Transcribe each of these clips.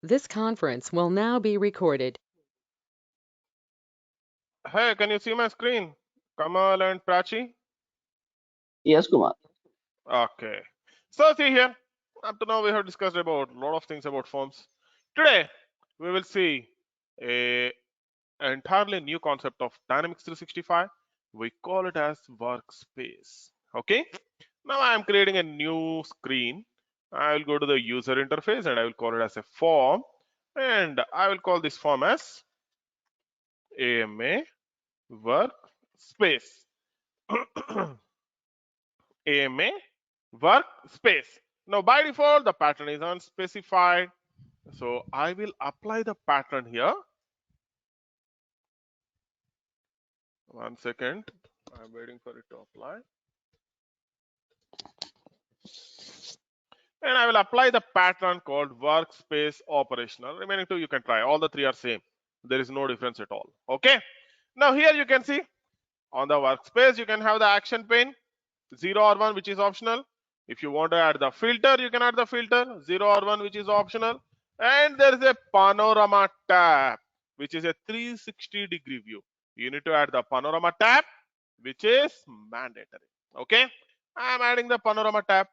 This conference will now be recorded. Hey, can you see my screen? Kamal and Prachi? Yes, Kumar. Okay. So see here, up to now we have discussed about a lot of things about forms. Today we will see a entirely new concept of Dynamics 365. We call it as workspace. Okay. Now I am creating a new screen. I will go to the user interface and I will call it as a form, and I will call this form as AMA workspace. AMA workspace. Now by default the pattern is unspecified, so I will apply the pattern here. One second, I'm waiting for it to apply, and I will apply the pattern called workspace operational. Remaining two you can try, all the three are same, there is no difference at all. Okay, now here you can see on the workspace you can have the action pane 0 or 1, which is optional. If you want to add the filter, you can add the filter 0 or 1, which is optional. And there is a panorama tab, which is a 360-degree view. You need to add the panorama tab, which is mandatory. Okay, I'm adding the panorama tab.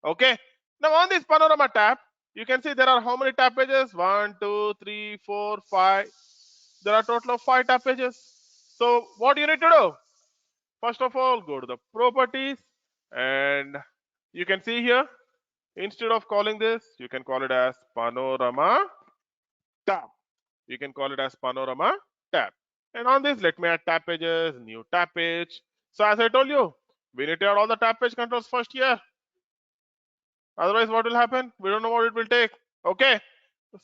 Okay, now on this panorama tab, you can see there are how many tab pages? 1, 2, 3, 4, 5. There are a total of 5 tab pages. So what you need to do? First of all, go to the properties, and you can see here, instead of calling this, you can call it as panorama tab. You can call it as panorama tab. And on this, let me add tab pages, new tab page. So as I told you, we need to add all the tab page controls first here. Otherwise, what will happen? We don't know what it will take. Okay.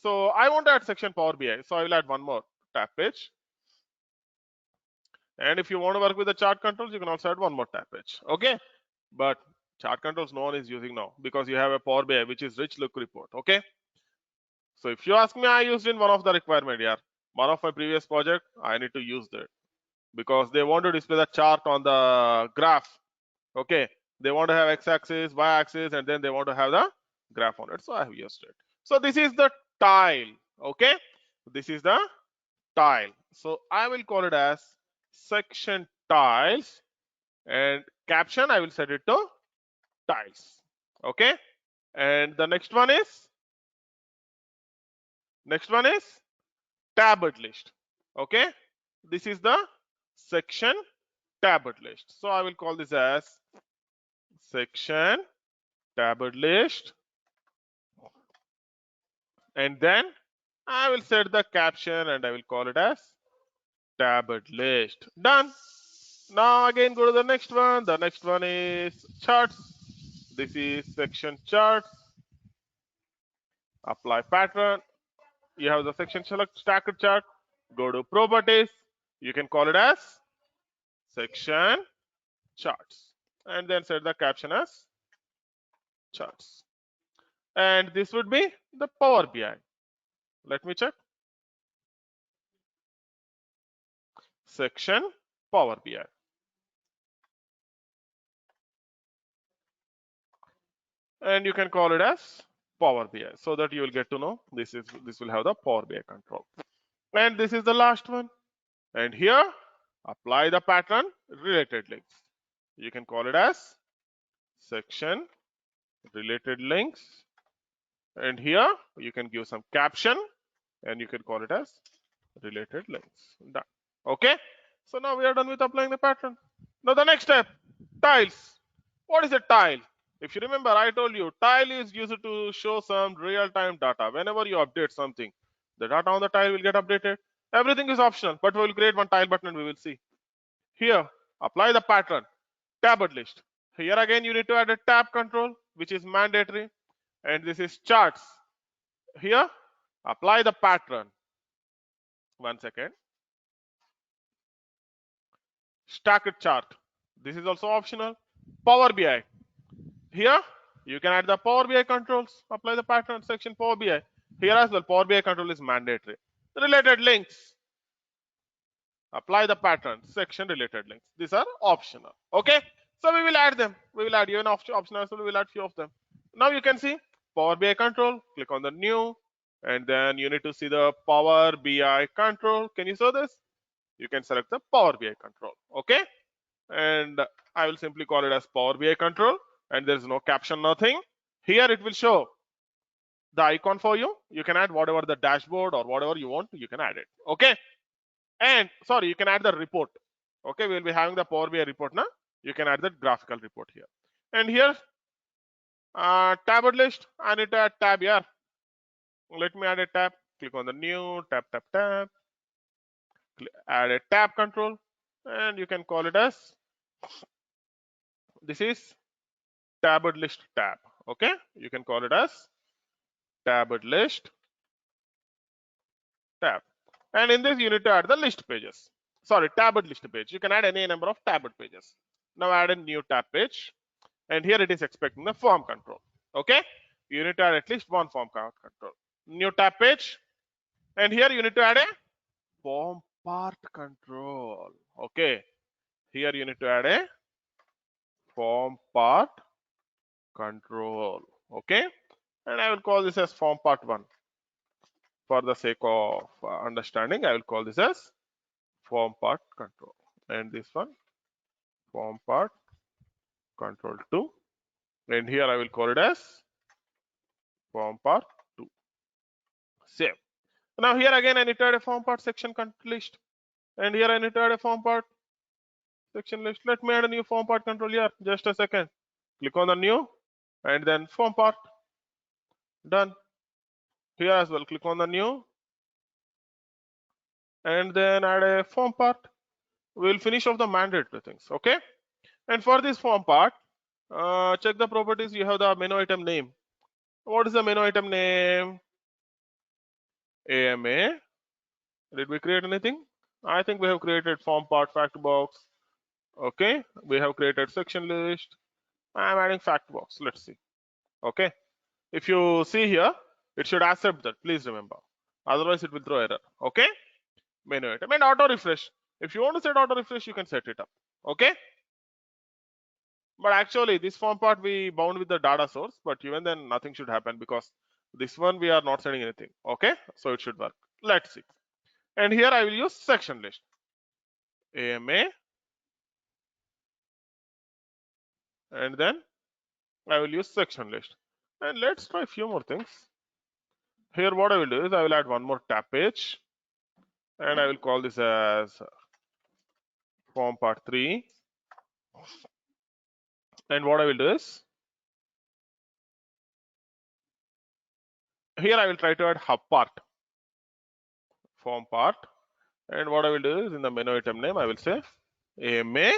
So I want to add section Power BI. So I will add one more tab page. And if you want to work with the chart controls, you can also add one more tab page. Okay. But chart controls no one is using now because you have a Power BI, which is rich look report. Okay. So if you ask me, I used in one of the requirement here. One of my previous project, I need to use that because they want to display the chart on the graph. Okay. They want to have x-axis, y-axis, and then they want to have the graph on it. So I have used it. So this is the tile. Okay. This is the tile. So I will call it as section tiles, and caption I will set it to tiles. Okay, and the next one is tabbed list. Okay, this is the section tabbed list. So I will call this as section tabbed list, and then I will set the caption and I will call it as tabbed list. Done. Now again go to the next one. The next one is charts. This is section charts. Apply pattern. You have the section select stacked chart. Go to properties. You can call it as section charts, and then set the caption as charts. And this would be the Power BI. Let me check. Section Power BI. And you can call it as Power BI so that you will get to know this will have the Power BI control. And this is the last one. And here apply the pattern related links. You can call it as section related links, and here you can give some caption and you can call it as related links. Done. Okay, so now we are done with applying the pattern. Now the next step, tiles. What is a tile? If you remember, I told you tile is used to show some real-time data. Whenever you update something, the data on the tile will get updated. Everything is optional, but we will create one tile button and we will see. Here, apply the pattern, tabbed list. Here again, you need to add a tab control, which is mandatory. And this is charts. Here, apply the pattern. One second. Stacked chart. This is also optional. Power BI. Here, you can add the Power BI controls. Apply the pattern section Power BI. Here as well, Power BI control is mandatory. Related links. Apply the pattern section related links. These are optional. Okay, so we will add them. We will add even optional, so we will add few of them. Now you can see Power BI control. Click on the new, And then you need to see the Power BI control. Can you show this? You can select the Power BI control. Okay. And I will simply call it as Power BI control. And there is no caption, nothing. Here it will show the icon for you. You can add whatever the dashboard or whatever you want. You can add it. Okay. And sorry, you can add the report. Okay. We'll be having the Power BI report now. You can add the graphical report here. And here, tabbed list. I need to add tab here. Let me add a tab. Click on the new tab, tab, tab. Add a tab control, and you can call it as this is tabbed list tab. Okay, you can call it as tabbed list tab. And in this, you need to add the list pages. Sorry, tabbed list page. You can add any number of tabbed pages. Now add a new tab page, and here it is expecting the form control. Okay, you need to add at least one form control. New tab page, and here you need to add a form part control. Okay, here you need to add a form part control. Okay, and I will call this as form part 1 for the sake of understanding. I will call this as form part control, and this one form part control 2, and here I will call it as form part 2. Save. Now here again I need to add a form part section list, and here I need to add a form part section list. Let me add a new form part control here. Just a second. Click on the new, and then form part. Done. Here as well. Click on the new, and then add a form part. We'll finish off the mandatory things. Okay. And for this form part, check the properties. You have the menu item name. What is the menu item name? AMA. Did we create anything? I think we have created form part fact box. Okay. We have created section list. I'm adding fact box. Let's see. Okay. If you see here, it should accept that. Please remember. Otherwise, it will throw error. Okay. Menu item and auto refresh. If you want to set auto refresh, you can set it up. Okay. But actually, this form part we bound with the data source, but even then nothing should happen because this one we are not sending anything. Okay, so it should work. Let's see. And here I will use section list. AMA, and then I will use section list. And let's try a few more things. Here what I will do is I will add one more tab page, and I will call this as form part 3. And what I will do is here I will try to add hub part, form part, and what I will do is in the menu item name I will say AMA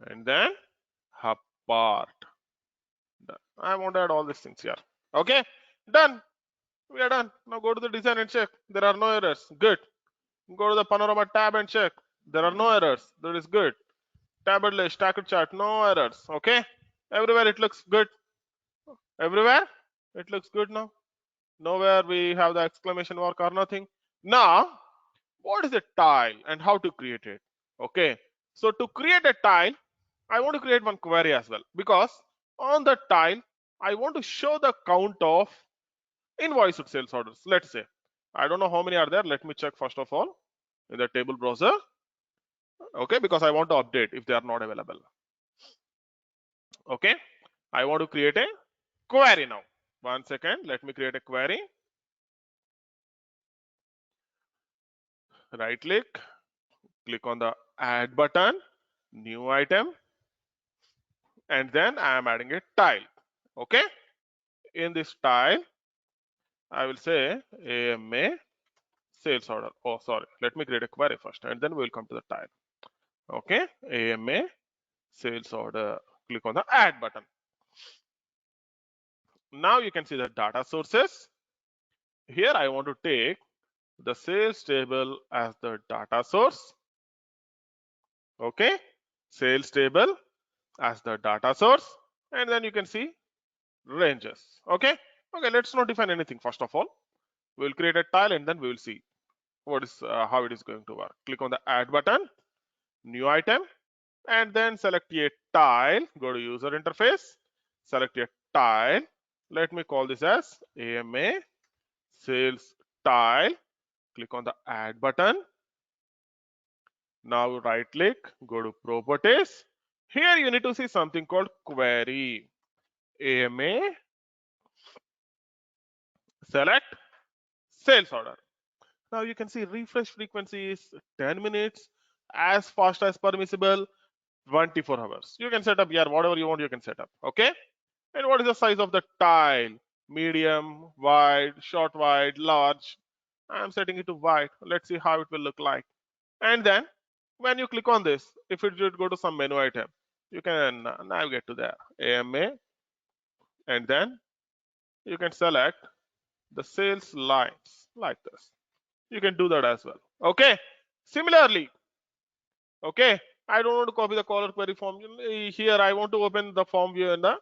and then hub part. Done. I want to add all these things here. Okay, done. We are done. Now go to the design and check. There are no errors. Good. Go to the panorama tab and check. There are no errors. That is good. Tabbed list, stacked chart, no errors. Okay. Everywhere it looks good. Everywhere it looks good now. Nowhere we have the exclamation mark or nothing. Now, what is a tile and how to create it? Okay. So to create a tile, I want to create one query as well because on the tile, I want to show the count of invoiced sales orders. Let's say, I don't know how many are there. Let me check first of all in the table browser. Okay, because I want to update if they are not available. Okay, I want to create a query now. 1 second, let me create a query. Right click, click on the add button, new item, and then I am adding a tile. Okay, in this tile, I will say AMA sales order. Oh, sorry, let me create a query first and then we will come to the tile. Okay, AMA sales order. Click on the add button. Now you can see the data sources. Here I want to take the sales table as the data source. Okay, sales table as the data source, and then you can see ranges. Okay, let's not define anything first of all. We'll create a tile and then we will see what is how it is going to work. Click on the add button, new item, and then select a tile. Go to user interface, select a tile. Let me call this as AMA sales tile, click on the add button. Now right click, go to properties. Here you need to see something called query. AMA, select sales order. Now you can see refresh frequency is 10 minutes, as fast as permissible, 24 hours. You can set up here whatever you want, you can set up. Okay. And what is the size of the tile? Medium, wide, short wide, large. I'm setting it to wide. Let's see how it will look like. And then when you click on this, if it should go to some menu item, you can navigate to there, AMA, and then you can select the sales lines like this. You can do that as well. Okay. Similarly, okay, I don't want to copy the caller query form. Here I want to open the form view in the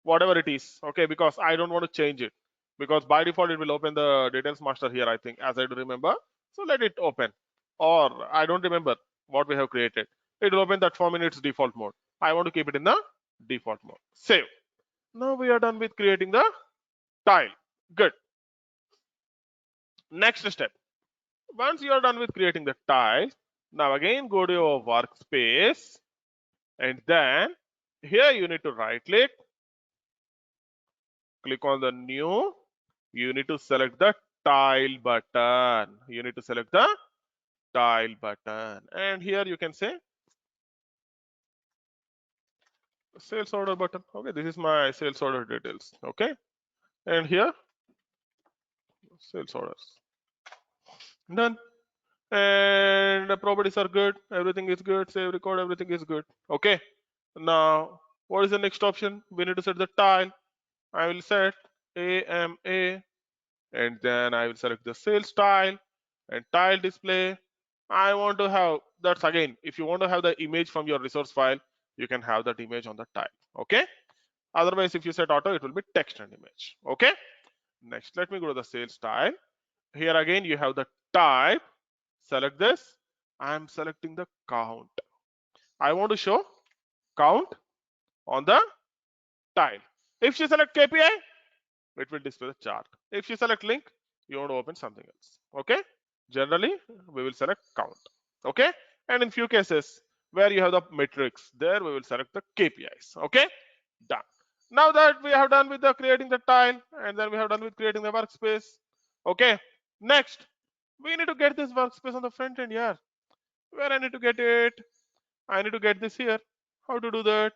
whatever it is, okay, because I don't want to change it, because by default it will open the details master here, I think, as I do remember. So let it open, or I don't remember what we have created. It will open that form in its default mode. I want to keep it in the default mode. Save. Now we are done with creating the tile. Good. Next step. Once you are done with creating the tile, now again go to your workspace, and then here you need to right click, click on the new. You need to select the tile button. You need to select the tile button, and here you can say sales order button. Okay, this is my sales order details. Okay, and here sales orders done, and the properties are good, everything is good, save record, everything is good. Okay, now what is the next option? We need to set the tile. I will set AMA, and then I will select the sales tile and tile display. I want to have, that's again, if you want to have the image from your resource file, you can have that image on the tile. Okay, otherwise if you set auto, it will be text and image. Okay, next let me go to the sales tile. Here again you have the type. Select this. I'm selecting the count. I want to show count on the tile. If you select KPI, it will display the chart. If you select link, you want to open something else. Okay, generally we will select count. Okay, and in few cases where you have the metrics, there we will select the KPIs. Okay, done. Now that we have done with the creating the tile, and then we have done with creating the workspace. Okay, next we need to get this workspace on the front end here. Where I need to get it? I need to get this here. How to do that?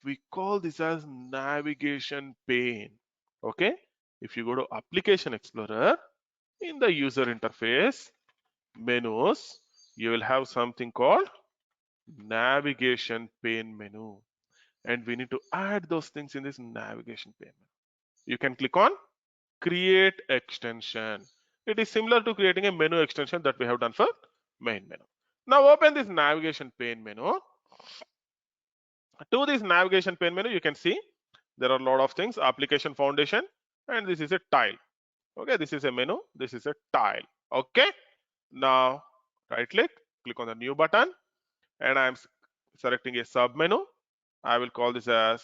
We call this as navigation pane. Okay, if you go to application explorer, in the user interface menus, you will have something called navigation pane menu, and we need to add those things in this navigation pane. You can click on create extension. It is similar to creating a menu extension that we have done for main menu. Now open this navigation pane menu. To this navigation pane menu, you can see there are a lot of things: application foundation, and this is a tile. Okay, this is a menu, this is a tile. Okay, now right click, click on the new button, and I'm selecting a sub menu. I will call this as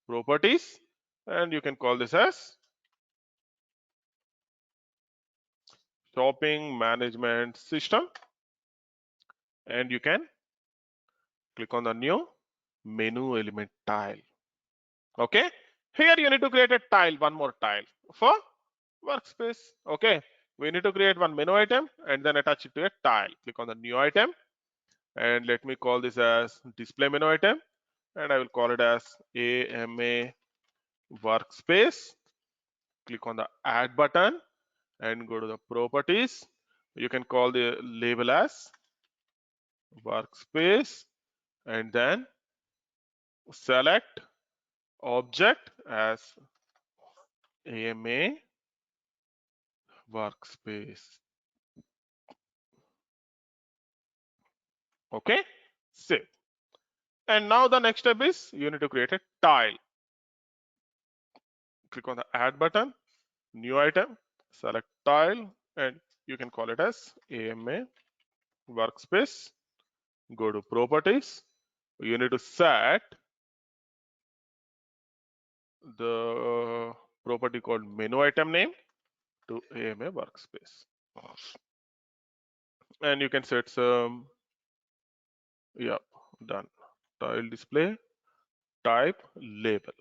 properties, and you can call this as shopping management system, and you can click on the new menu element tile. Okay, here you need to create a tile, one more tile for workspace. Okay, we need to create one menu item and then attach it to a tile. Click on the new item, and let me call this as display menu item, and I will call it as AMA workspace. Click on the add button and go to the properties. You can call the label as workspace, and then select object as AMA workspace. Okay, save. And now the next step is you need to create a tile. Click on the add button, new item, select tile, and you can call it as AMA workspace. Go to properties. You need to set the property called menu item name. to AMA workspace. And you can set some, yeah, done. Tile display, type label.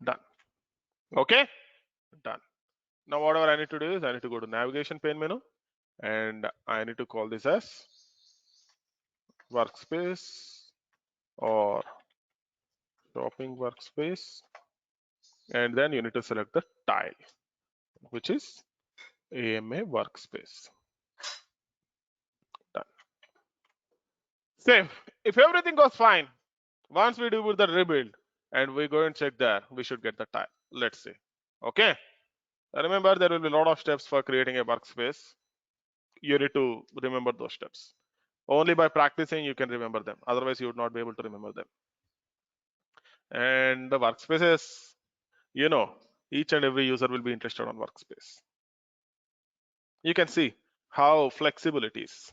Done. Okay, done. Now whatever I need to do is I need to go to navigation pane menu and I need to call this as workspace or shopping workspace, and then you need to select the tile, which is AMA workspace. Done. Save. If everything goes fine, once we do the rebuild and we go and check there, we should get the tile. Let's see. Okay. Remember, there will be a lot of steps for creating a workspace. You need to remember those steps. Only by practicing you can remember them. Otherwise, you would not be able to remember them. And the workspaces, you know, each and every user will be interested on workspace. You can see how flexible it is.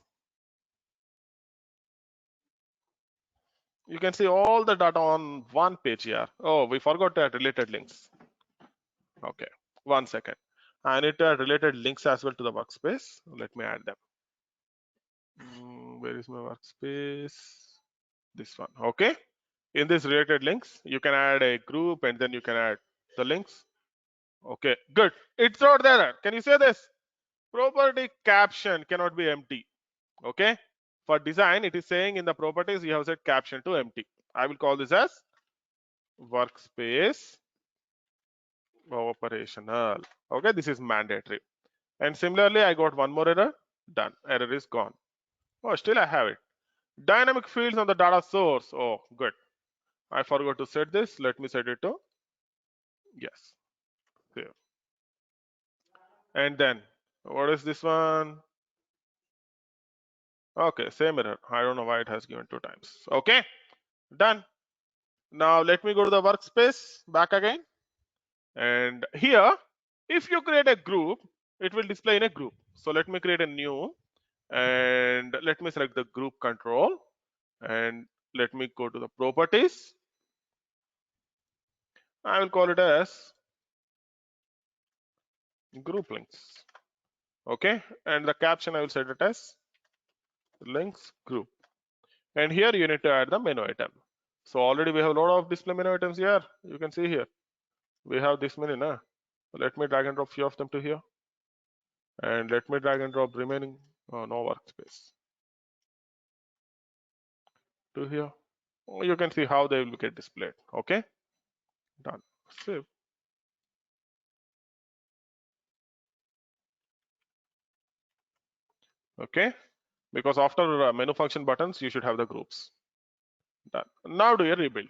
You can see all the data on one page here. Oh, we forgot to add related links. Okay, 1 second. I need to add related links as well to the workspace. Let me add them. Where is my workspace? This one. Okay. In this related links, you can add a group and then you can add the links. Okay, good. It's not there. Can you say this? Property caption cannot be empty. Okay. For design, it is saying in the properties you have set caption to empty. I will call this as workspace operational. Okay, this is mandatory. And similarly, I got one more error. Done. Error is gone. Oh, still I have it. Dynamic fields on the data source. Oh, good. I forgot to set this. Let me set it to yes. Here. And then what is this one? Okay, same error. I don't know why it has given 2 times. Okay, done. Now let me go to the workspace back again. And here, if you create a group, it will display in a group. So let me create a new and let me select the group control and let me go to the properties. I will call it as group links. Okay, and the caption I will set it as links group. And here you need to add the menu item. So already we have a lot of display menu items here. You can see here we have this many now. Let me drag and drop few of them to here, and let me drag and drop remaining no workspace to here. You can see how they will get displayed. Okay, done. Save. Okay, because after menu function buttons you should have the groups. Done. Now do a rebuild.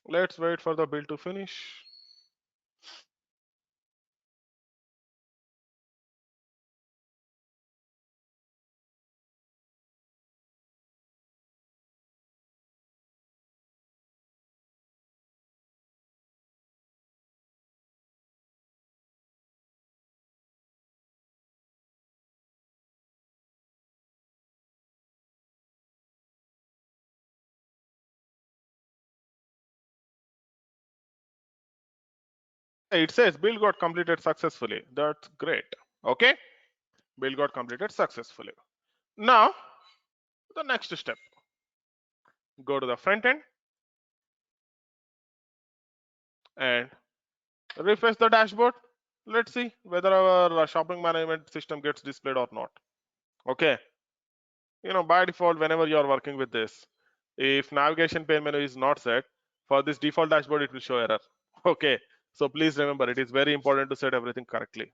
Let's wait for the build to finish. It says build got completed successfully. That's great. Okay, build got completed successfully. Now the next step, go to the front end and refresh the dashboard. Let's see whether our shopping management system gets displayed or not. Okay, by default whenever you are working with this, if navigation pane menu is not set, for this default dashboard it will show error. Okay, so please remember it is very important to set everything correctly.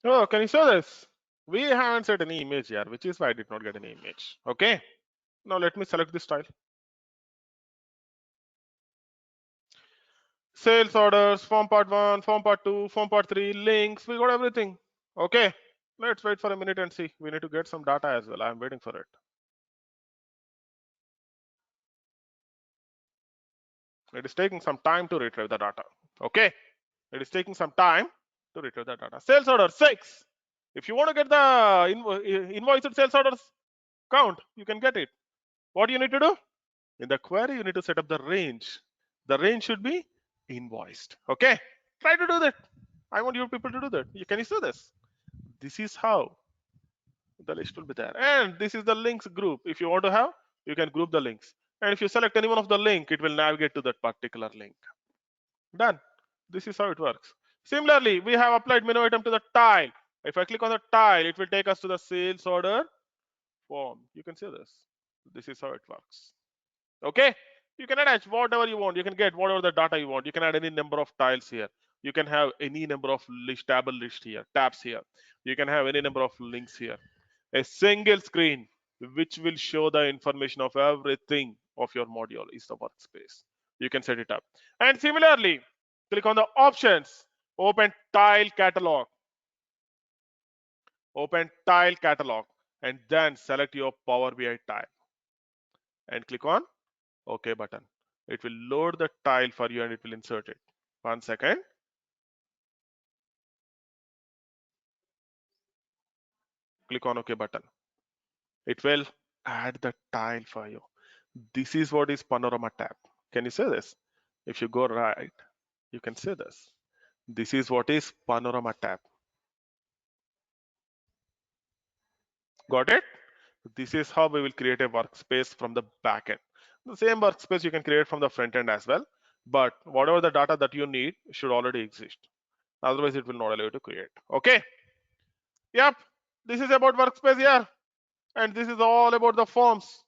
Oh, can you show this? We haven't set any image here, which is why I did not get any image. Okay. Now let me select this style. Sales orders, form part 1, form part 2, form part 3, links, we got everything. Okay. Let's wait for a minute and see. We need to get some data as well. I'm waiting for it. It is taking some time to retrieve the data. Okay. It is taking some time to retrieve the data. Sales order 6. If you want to get the invoiced sales orders count, you can get it. What do you need to do? In the query, you need to set up the range. The range should be invoiced. Okay. Try to do that. I want you people to do that. Can you see this? This is how the list will be there. And this is the links group. If you want to have, you can group the links. And if you select any one of the link, it will navigate to that particular link. Done. This is how it works. Similarly, we have applied menu item to the tile. If I click on the tile, it will take us to the sales order form. You can see this. This is how it works. Okay. You can attach whatever you want. You can get whatever the data you want. You can add any number of tiles here. You can have any number of table list here, tabs here. You can have any number of links here. A single screen which will show the information of everything of your module is the workspace. You can set it up. And similarly, click on the options, open tile catalog, and then select your Power BI tile and click on OK button. It will load the tile for you and it will insert it. 1 second. Click on OK button. It will add the tile for you. This is what is Panorama tab. Can you see this? If you go right, you can see this. This is what is Panorama tab. Got it? This is how we will create a workspace from the back end. The same workspace you can create from the front end as well, but whatever the data that you need should already exist. Otherwise, it will not allow you to create. Okay. Yep. This is about workspace here. And this is all about the forms.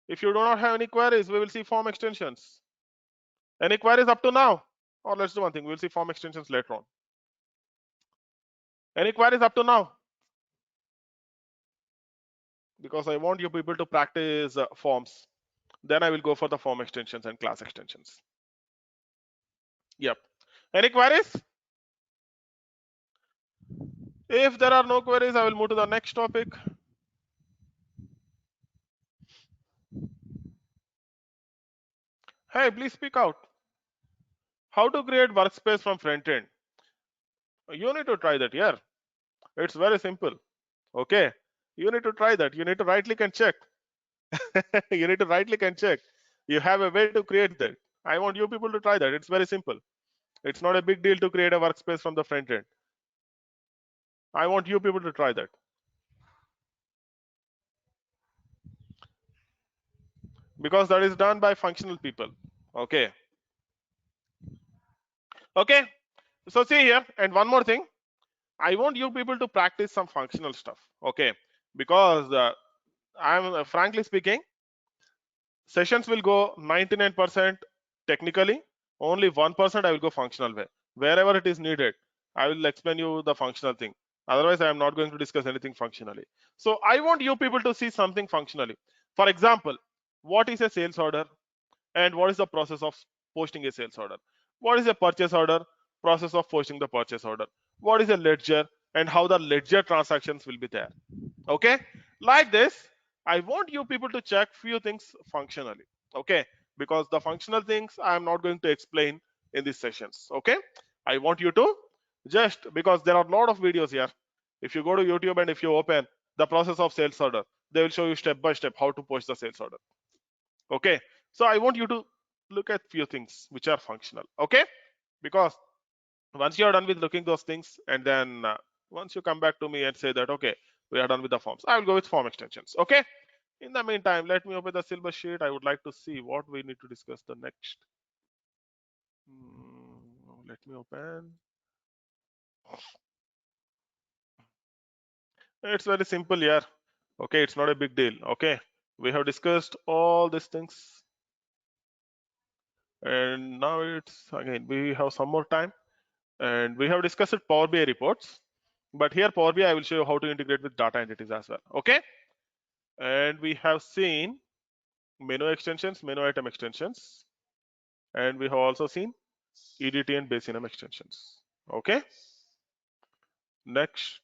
If you do not have any queries, we will see form extensions. Any queries up to now? Or let's do one thing. We'll see form extensions later on. Any queries up to now? Because I want you people to practice forms. Then I will go for the form extensions and class extensions. Yep. Any queries? If there are no queries, I will move to the next topic. Hey, please speak out. How to create workspace from front end? You need to try that here. It's very simple. Okay. You need to try that. You need to right click and check. You need to right click and check. You have a way to create that. I want you people to try that. It's very simple. It's not a big deal to create a workspace from the front end. I want you people to try that. Because that is done by functional people. Okay. Okay. So see here, and one more thing. I want you people to practice some functional stuff. Okay. Because I'm frankly speaking, sessions will go 99% technically, only 1% I will go functional way. Wherever it is needed, I will explain you the functional thing. Otherwise, I am not going to discuss anything functionally. So I want you people to see something functionally. For example, what is a sales order and what is the process of posting a sales order? What is a purchase order? Process of posting the purchase order. What is a ledger and how the ledger transactions will be there? Okay, like this, I want you people to check few things functionally. Okay, because the functional things I am not going to explain in these sessions. Okay, I want you to just, because there are a lot of videos here. If you go to YouTube and if you open the process of sales order, they will show you step by step how to post the sales order. Okay, so I want you to look at few things which are functional. Okay, because once you are done with looking those things, and then once you come back to me and say that okay, we are done with the forms, I will go with form extensions. Okay, in the meantime, let me open the syllabus sheet. I would like to see what we need to discuss the next. Let me open. It's very simple here. Okay, it's not a big deal. Okay, we have discussed all these things, and now it's again we have some more time, and we have discussed Power BI reports. But here Power BI, I will show you how to integrate with data entities as well. Okay. And we have seen menu extensions, menu item extensions, and we have also seen EDT and base enum extensions. Okay. Next,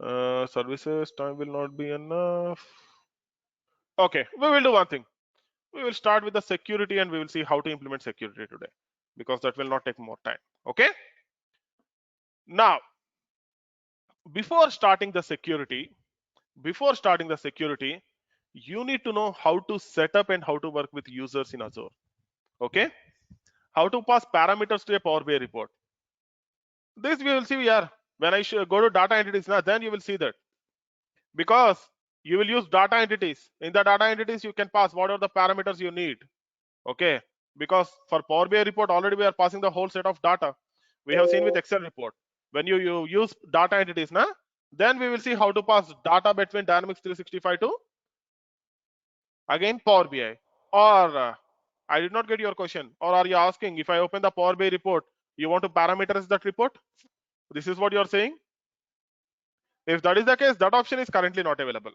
services time will not be enough. Okay, we will do one thing. We will start with the security and we will see how to implement security today, because that will not take more time. Okay. Now, before starting the security, you need to know how to set up and how to work with users in Azure. Okay. How to pass parameters to a Power BI report. This we will see here. When I go to data entities now, then you will see that, because you will use data entities. In the data entities, you can pass whatever the parameters you need. Okay. Because for Power BI report, already we are passing the whole set of data. We have seen with Excel report. When you use data entities now, then we will see how to pass data between Dynamics 365 to again Power BI. Or I did not get your question. Or are you asking, if I open the Power BI report, you want to parameterize that report? This is what you are saying? If that is the case, that option is currently not available,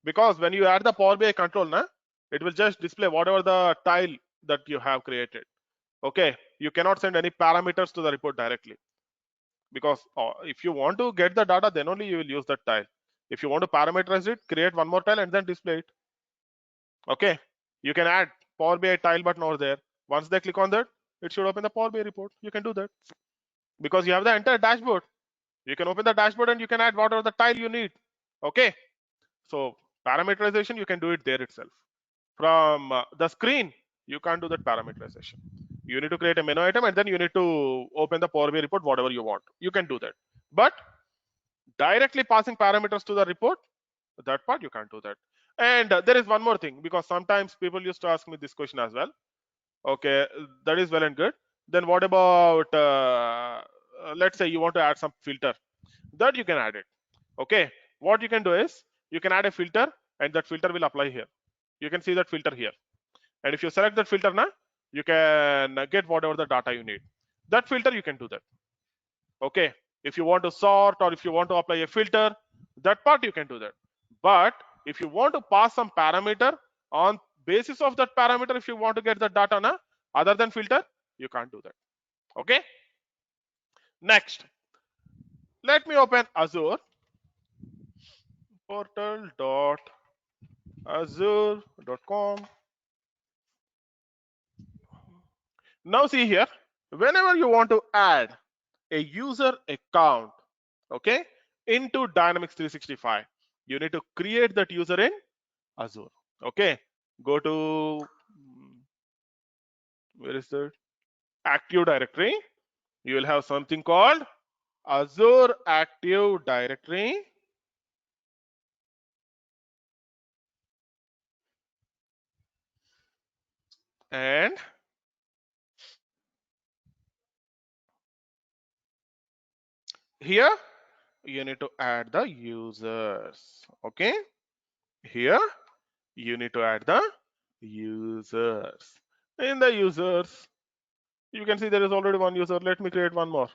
because when you add the Power BI control now, it will just display whatever the tile that you have created. Okay, you cannot send any parameters to the report directly, because if you want to get the data, then only you will use that tile. If you want to parameterize it, create one more tile and then display it. Okay, you can add Power BI tile button over there. Once they click on that, it should open the Power BI report. You can do that because you have the entire dashboard. You can open the dashboard and you can add whatever the tile you need. Okay, so parameterization, you can do it there itself. From the screen, you can't do that parameterization. You need to create a menu item and then you need to open the Power BI report, whatever you want. You can do that. But directly passing parameters to the report, that part you can't do that. And there is one more thing, because sometimes people used to ask me this question as well. Okay, that is well and good. Then what about, let's say you want to add some filter, that you can add it. Okay, what you can do is you can add a filter and that filter will apply here. You can see that filter here. And if you select that filter now, you can get whatever the data you need. That filter you can do that. Okay, if you want to sort or if you want to apply a filter, that part you can do that. But if you want to pass some parameter, on basis of that parameter, if you want to get the data now, other than filter, you can't do that. Okay. Next, let me open Azure portal.azure.com. Now see here, whenever you want to add a user account, okay, into Dynamics 365, you need to create that user in Azure. Okay, go to where is that Active Directory. You will have something called Azure Active Directory. And here you need to add the users. Okay, here you need to add the users. In the users, you can see there is already one user. Let me create one more.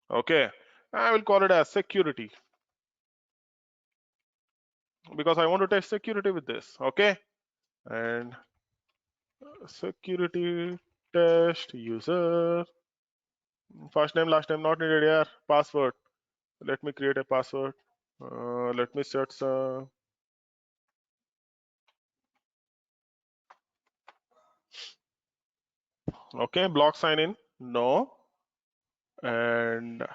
Okay, I will call it as security, because I want to test security with this. Okay, and security test user, first name, last name not needed here. Password, let me create a password. Let me set some. Okay, block sign in, no. And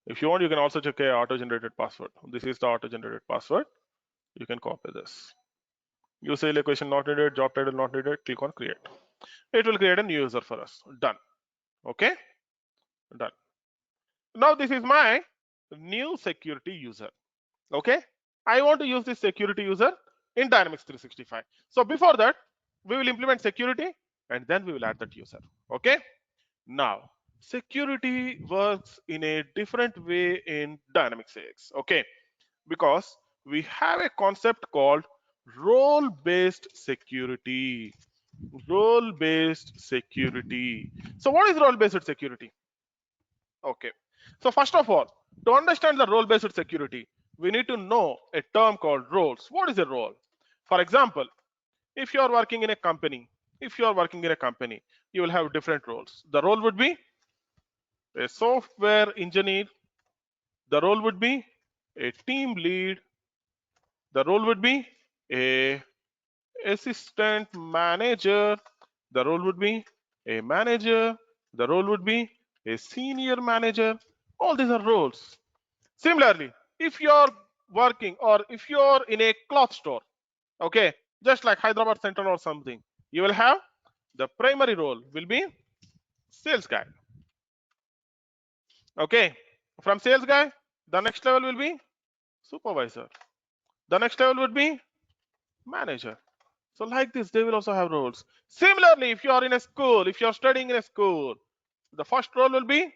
if you want, you can also check a auto generated password. This is the auto generated password. You can copy this. User equation not needed, job title not needed, click on create. It will create a new user for us. Done. Okay, done. Now this is my new security user. Okay, I want to use this security user in Dynamics 365. So before that, we will implement security and then we will add that user. Okay, now security works in a different way in Dynamics AX. Okay, because we have a concept called role-based security. Role-based security. So what is role-based security? Okay. So first of all, to understand the role-based security, we need to know a term called roles. What is a role? For example, if you are working in a company, you will have different roles. The role would be a software engineer. The role would be a team lead. The role would be a assistant manager. The role would be a manager. The role would be a senior manager. All these are roles. Similarly, if you're working or if you're in a cloth store, okay, just like Hyderabad Central or something, you will have the primary role will be sales guy. Okay, from sales guy, the next level will be supervisor. The next level would be manager. So like this, they will also have roles. Similarly, if you are in a school, if you are studying in a school, the first role will be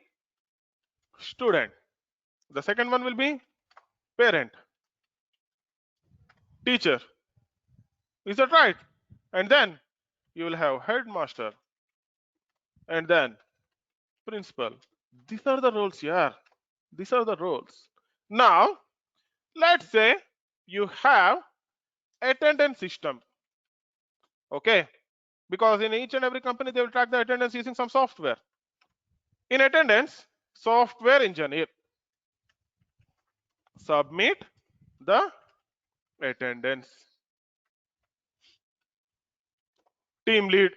student. The second one will be parent, teacher. Is that right? And then you will have headmaster and then principal. These are the roles here. These are the roles. Now, let's say you have attendance system. Okay, because in each and every company they will track the attendance using some software. In attendance, software engineer submit the attendance. Team lead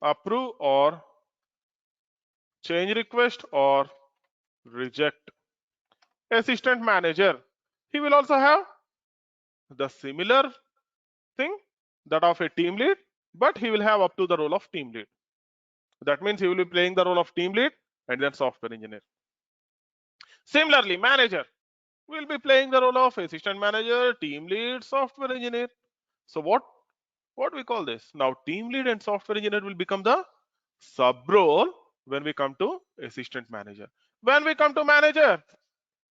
approve or change request or reject. Assistant manager, he will also have the similar thing that of a team lead, but he will have up to the role of team lead. That means he will be playing the role of team lead and then software engineer. Similarly, manager will be playing the role of assistant manager, team lead, software engineer. So what we call this? Now team lead and software engineer will become the sub role when we come to assistant manager. When we come to manager,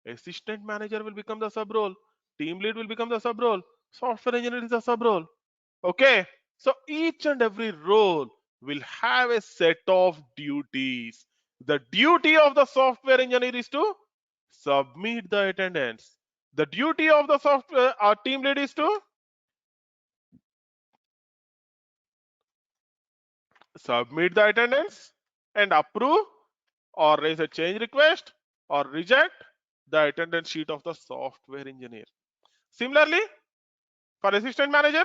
assistant manager will become the sub role, team lead will become the sub role, software engineer is the sub role. Okay, so each and every role will have a set of duties. The duty of the software engineer is to submit the attendance. The duty of the software team lead is to submit the attendance and approve or raise a change request or reject the attendance sheet of the software engineer. Similarly, for assistant manager,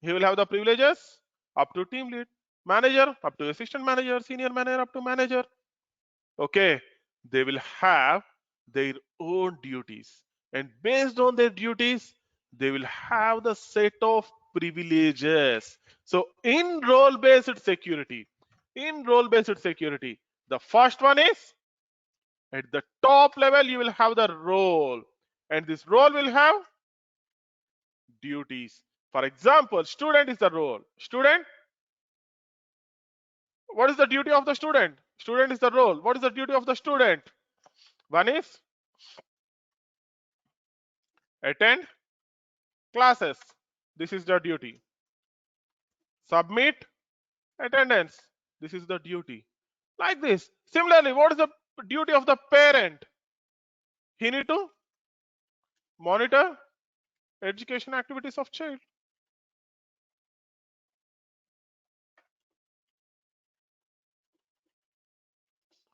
he will have the privileges up to team lead, manager up to assistant manager, senior manager up to manager. Okay, they will have their own duties, and based on their duties, they will have the set of privileges. So, in role-based security, the first one is at the top level, you will have the role, and this role will have duties. For example, student is the role. Student, what is the duty of the student? Student is the role. What is the duty of the student? One is attend classes. This is the duty. Submit attendance. This is the duty. Like this. Similarly, what is the duty of the parent? He need to monitor education activities of child.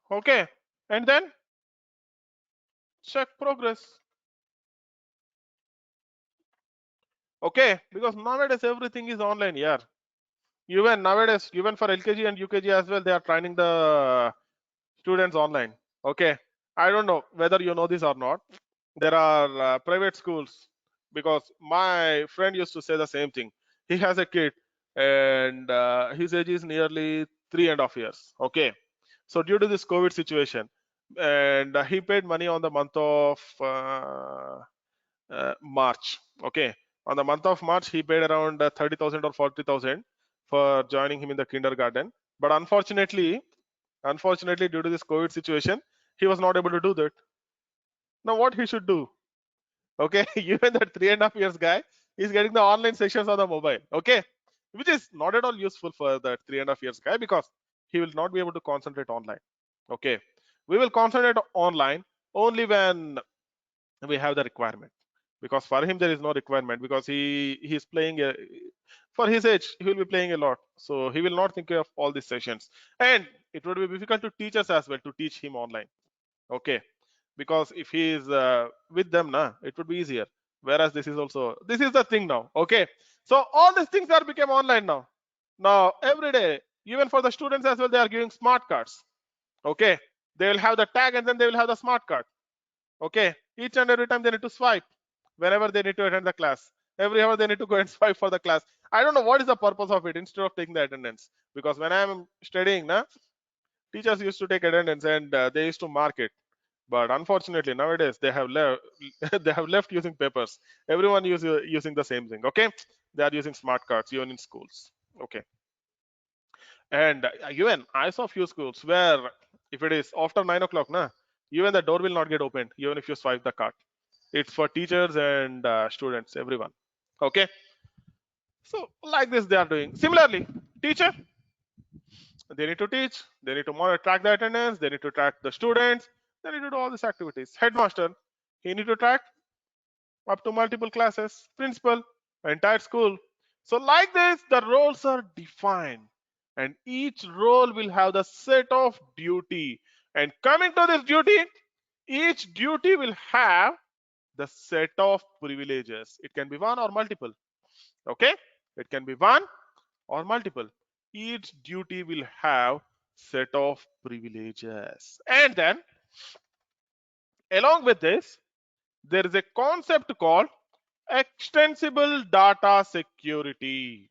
Okay, and then check progress. Okay, because nowadays everything is online. Yeah, even nowadays, even for LKG and UKG as well, they are training the students online. Okay, I don't know whether you know this or not. There are private schools, because my friend used to say the same thing. He has a kid and his age is nearly 3.5 years. Okay, so due to this COVID situation, and he paid money on the month of March. Okay, on the month of March, he paid around 30,000 or 40,000 for joining him in the kindergarten. But unfortunately, due to this COVID situation, he was not able to do that. Now, what he should do? Okay, even that 3.5 years guy is getting the online sessions on the mobile. Okay, which is not at all useful for that 3.5 years guy, because he will not be able to concentrate online. Okay, We will concentrate online only when we have the requirement, because for him there is no requirement, because he's playing for his age he will be playing a lot, so he will not think of all these sessions, and it would be difficult to teach us as well to teach him online. Okay, because if he is with them it would be easier, whereas this is the thing now. Okay, so all these things are become online now every day, even for the students as well, they are giving smart cards. Okay, they will have the tag and then they will have the smart card. Okay, each and every time they need to swipe whenever they need to attend the class. Every hour they need to go and swipe for the class. I don't know what is the purpose of it instead of taking the attendance, because when I'm studying teachers used to take attendance and they used to mark it, but unfortunately nowadays they have left they have left using papers. Everyone using the same thing. Okay, they are using smart cards even in schools. Okay, and even I saw few schools where if it is after 9 o'clock even the door will not get opened even if you swipe the card. It's for teachers and students, everyone. Okay, so like this they are doing. Similarly, teacher, they need to teach, they need to monitor, track the attendance, they need to track the students, they need to do all these activities. Headmaster, he need to track up to multiple classes. Principal, entire school. So like this the roles are defined, and each role will have the set of duty, and coming to this duty, each duty will have the set of privileges. It can be one or multiple. Okay, it can be one or multiple. Each duty will have set of privileges, and then along with this there is a concept called extensible data security.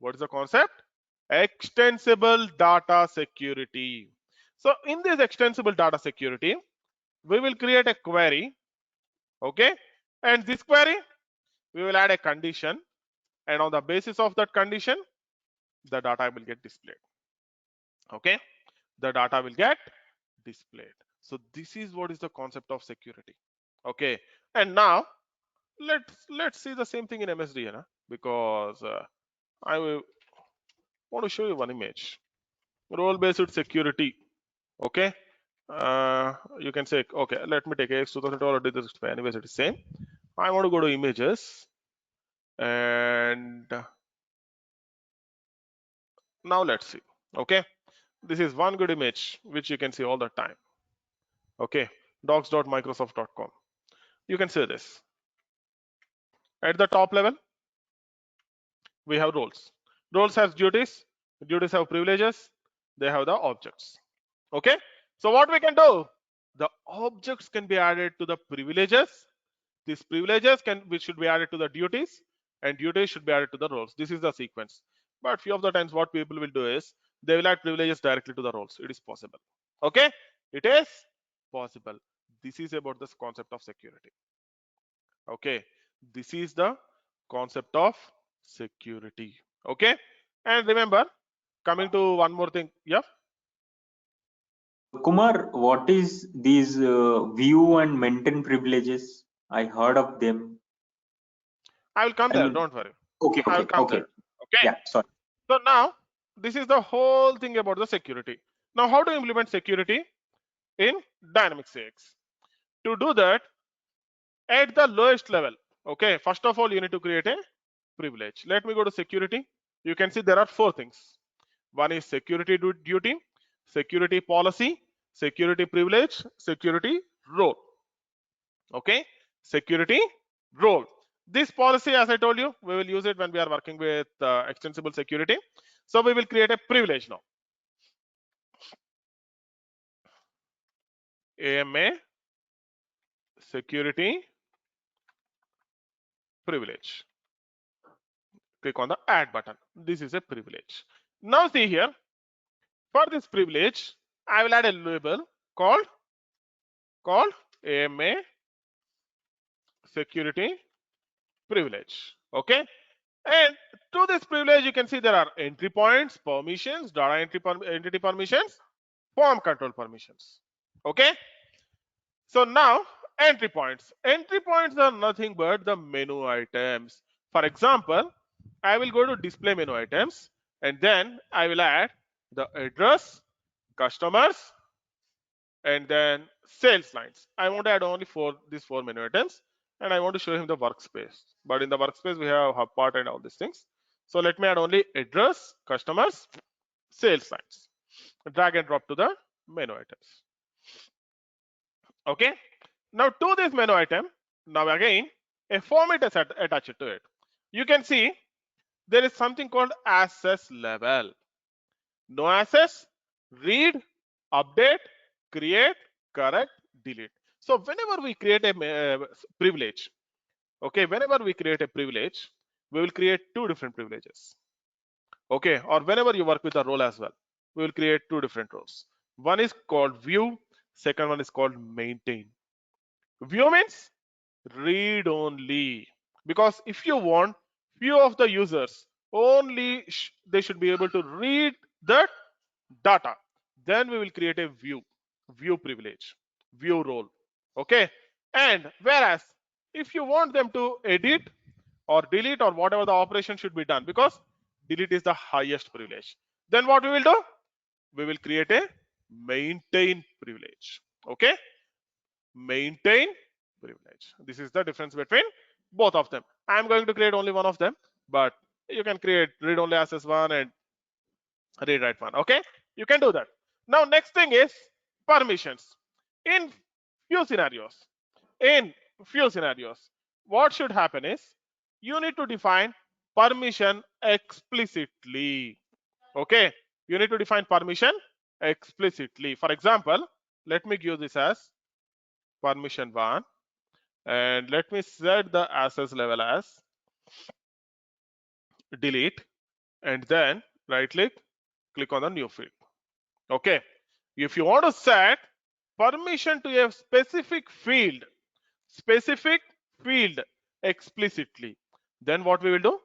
What is the concept? Extensible data security. So in this extensible data security, we will create a query. Okay, and this query we will add a condition, and on the basis of that condition the data will get displayed. Okay, the data will get displayed. So this is what is the concept of security. Okay, and now let's see the same thing in MSD because I will want to show you one image. Role based security. Okay, you can say okay, let me take AX 2012 or this, anyways it is same. I want to go to images, and now let's see. Okay, this is one good image which you can see all the time. Okay, docs.microsoft.com. You can see this. At the top level we have roles. Roles has duties, duties have privileges, they have the objects. Okay, so what we can do, the objects can be added to the privileges, these privileges can which should be added to the duties, and duties should be added to the roles. This is the sequence, but few of the times what people will do is they will add privileges directly to the roles. It is possible. Okay, it is possible. This is about this concept of security. Okay, this is the concept of security. Okay, and remember, coming to one more thing. Yeah, Kumar, what is these view and maintain privileges? I heard of them. I will come I there, mean, don't worry. okay, I will okay, come okay. there. Okay, Yeah, sorry. so now this is the whole thing about the security. Now how to implement security in Dynamics AX? To do that, at the lowest level, okay, first of all you need to create a privilege. Let me go to security. You can see there are four things. One is security duty, security policy, security privilege, security role. Okay, security role. This policy, as I told you, we will use it when we are working with extensible security. So we will create a privilege now. AMA security privilege. Click on the add button. This is a privilege. Now see here, for this privilege, I will add a label called AMA security privilege. Okay, and to this privilege you can see there are entry points, permissions, data entity permissions, form control permissions. Okay, so now entry points. Entry points are nothing but the menu items. For example, I will go to display menu items, and then I will add the address, customers, and then sales lines. I want to add only these four menu items, and I want to show him the workspace. But in the workspace, we have hub part and all these things. So let me add only address, customers, sales lines. Drag and drop to the menu items. Okay. Now to this menu item, now again a format is attached to it. You can see there is something called access level. No access, read, update, create, correct, delete. So whenever we create a privilege, okay, whenever we create a privilege, we will create two different privileges. Okay, or whenever you work with a role as well, we will create two different roles. One is called view, second one is called maintain. View means read only, because if you want few of the users only they should be able to read the data, then we will create a view privilege, view role. Okay, and whereas if you want them to edit or delete or whatever the operation should be done, because delete is the highest privilege, then what we will do, we will create a maintain privilege. Okay, maintain privilege. This is the difference between both of them. I am going to create only one of them, but you can create read only access one and read write one. Okay, you can do that. Now next thing is permissions. In few scenarios, in few scenarios, what should happen is you need to define permission explicitly. Okay, you need to define permission explicitly. For example, let me give this as permission 1, and let me set the access level as delete, and then right click on the new field. Okay, if you want to set permission to a specific field explicitly, then what we will do,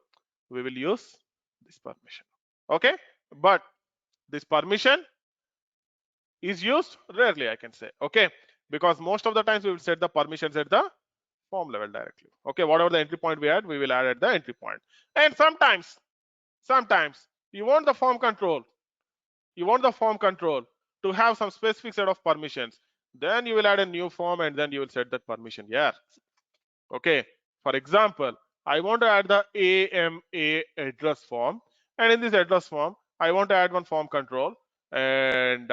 we will use this permission. Okay, but this permission is used rarely, I can say. Okay, because most of the times we will set the permissions at the form level directly. Okay, whatever the entry point we add, we will add at the entry point. And sometimes you want the form control, to have some specific set of permissions, then you will add a new form and then you will set that permission here. Okay, for example, I want to add the AMA address form, and in this address form I want to add one form control, and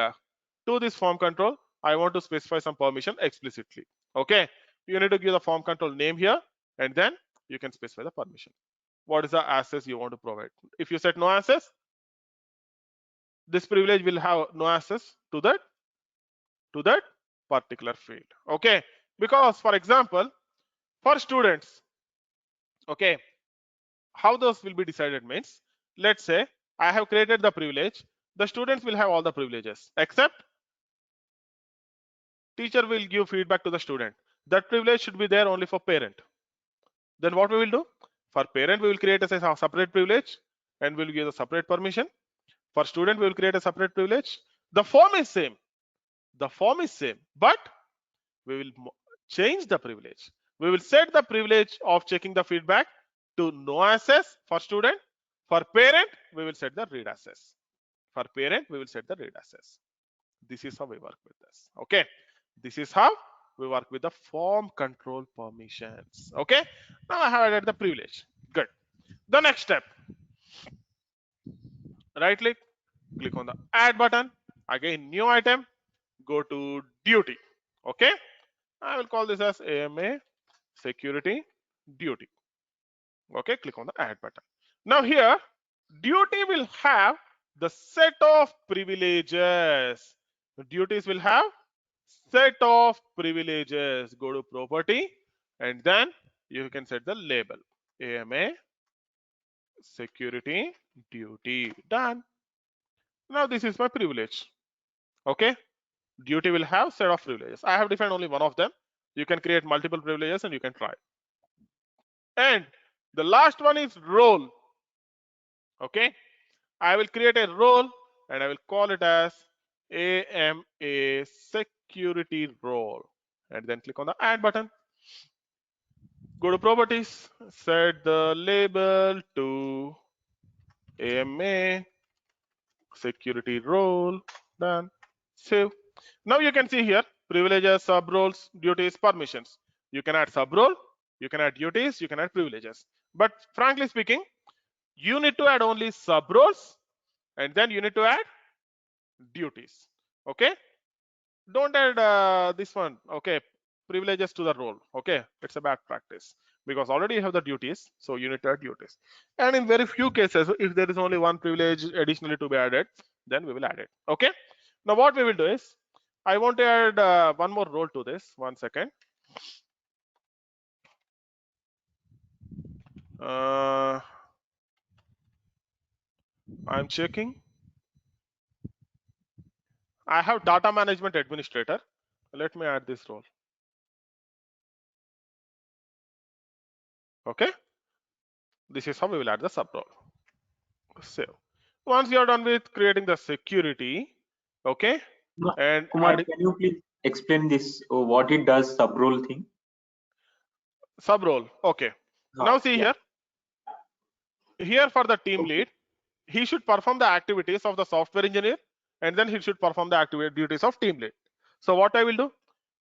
to this form control I want to specify some permission explicitly. Okay, you need to give the form control name here, and then you can specify the permission. What is the access you want to provide? If you set no access, this privilege will have no access to that particular field. Okay, because for example, for students, okay, how those will be decided means, let's say I have created the privilege, the students will have all the privileges except teacher will give feedback to the student. That privilege should be there only for parent. Then what we will do, for parent we will create a separate privilege and we will give a separate permission. For student we will create a separate privilege. The form is same, but we will change the privilege. We will set the privilege of checking the feedback to no access for student. For parent we will set the read access. For parent we will set the read access. This is how we work with this. Okay, this is how we work with the form control permissions. Okay, now I have added the privilege. Good. The next step, right click on the add button, again new item, go to duty. Okay, I will call this as AMA security duty. Okay, click on the add button. Now here duty will have the set of privileges. Duties will have set of privileges. Go to property and then you can set the label AMA security duty. Done. Now this is my privilege. Okay, duty will have set of privileges. I have defined only one of them. You can create multiple privileges and you can try. And the last one is role. Okay, I will create a role and I will call it as AMA security role, and then click on the add button. Go to properties, set the label to AMA security role. Done. Save. Now you can see here privileges, sub roles, duties, permissions. You can add sub role, you can add duties, you can add privileges. But frankly speaking, you need to add only sub roles and then you need to add duties. Okay, don't add this one. Okay, privileges to the role. Okay, it's a bad practice because already you have the duties, so you need to add duties. And in very few cases, if there is only one privilege additionally to be added, then we will add it. Okay, now what we will do is I want to add one more role to this. One second. I'm checking. I have data management administrator. Let me add this role. Okay, this is how we will add the sub role. Save. Once you are done with creating the security, okay, and Kumar, adding can you please explain this? What it does, sub role thing? sub role. Okay. Now see Yeah. here. Here for the team Okay. lead, he should perform the activities of the software engineer, and then he should perform the duties of team lead. So what I will do,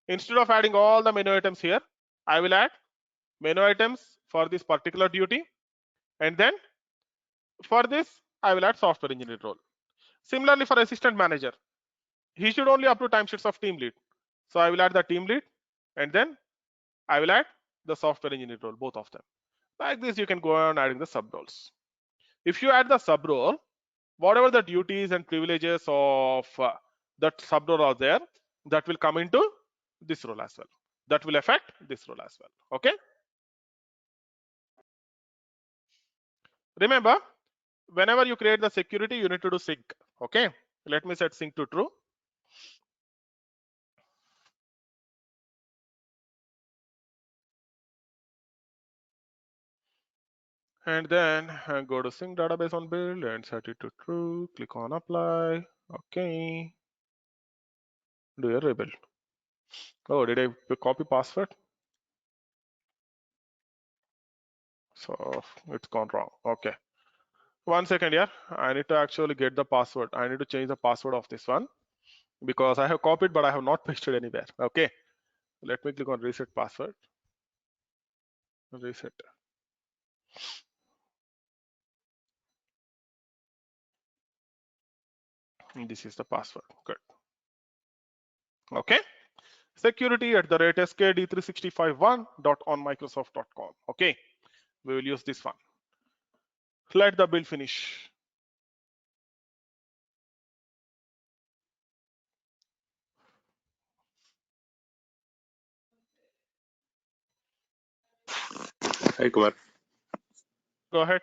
instead of adding all the menu items here, I will add menu items for this particular duty, and then for this I will add software engineer role. Similarly for assistant manager, he should only approve timesheets of team lead. So I will add the team lead, and then I will add the software engineer role, both of them. Like this, you can go on adding the sub roles. If you add the sub role, whatever the duties and privileges of that sub role are there, that will come into this role as well. That will affect this role as well. Okay. Remember, whenever you create the security, you need to do sync. Okay. Let me set sync to true. And then go to sync database on build and set it to true. Click on apply. Okay. Do a rebuild. Oh, did I copy password? So it's gone wrong. Okay. 1 second here. I need to actually get the password. I need to change the password of this one because I have copied, but I have not pasted anywhere. Okay. Let me click on reset password. Reset. And this is the password. Good. Okay. Security at the rate skd3651.onmicrosoft.com. Okay. We will use this one. Let the build finish. Hi, Kumar. Go ahead.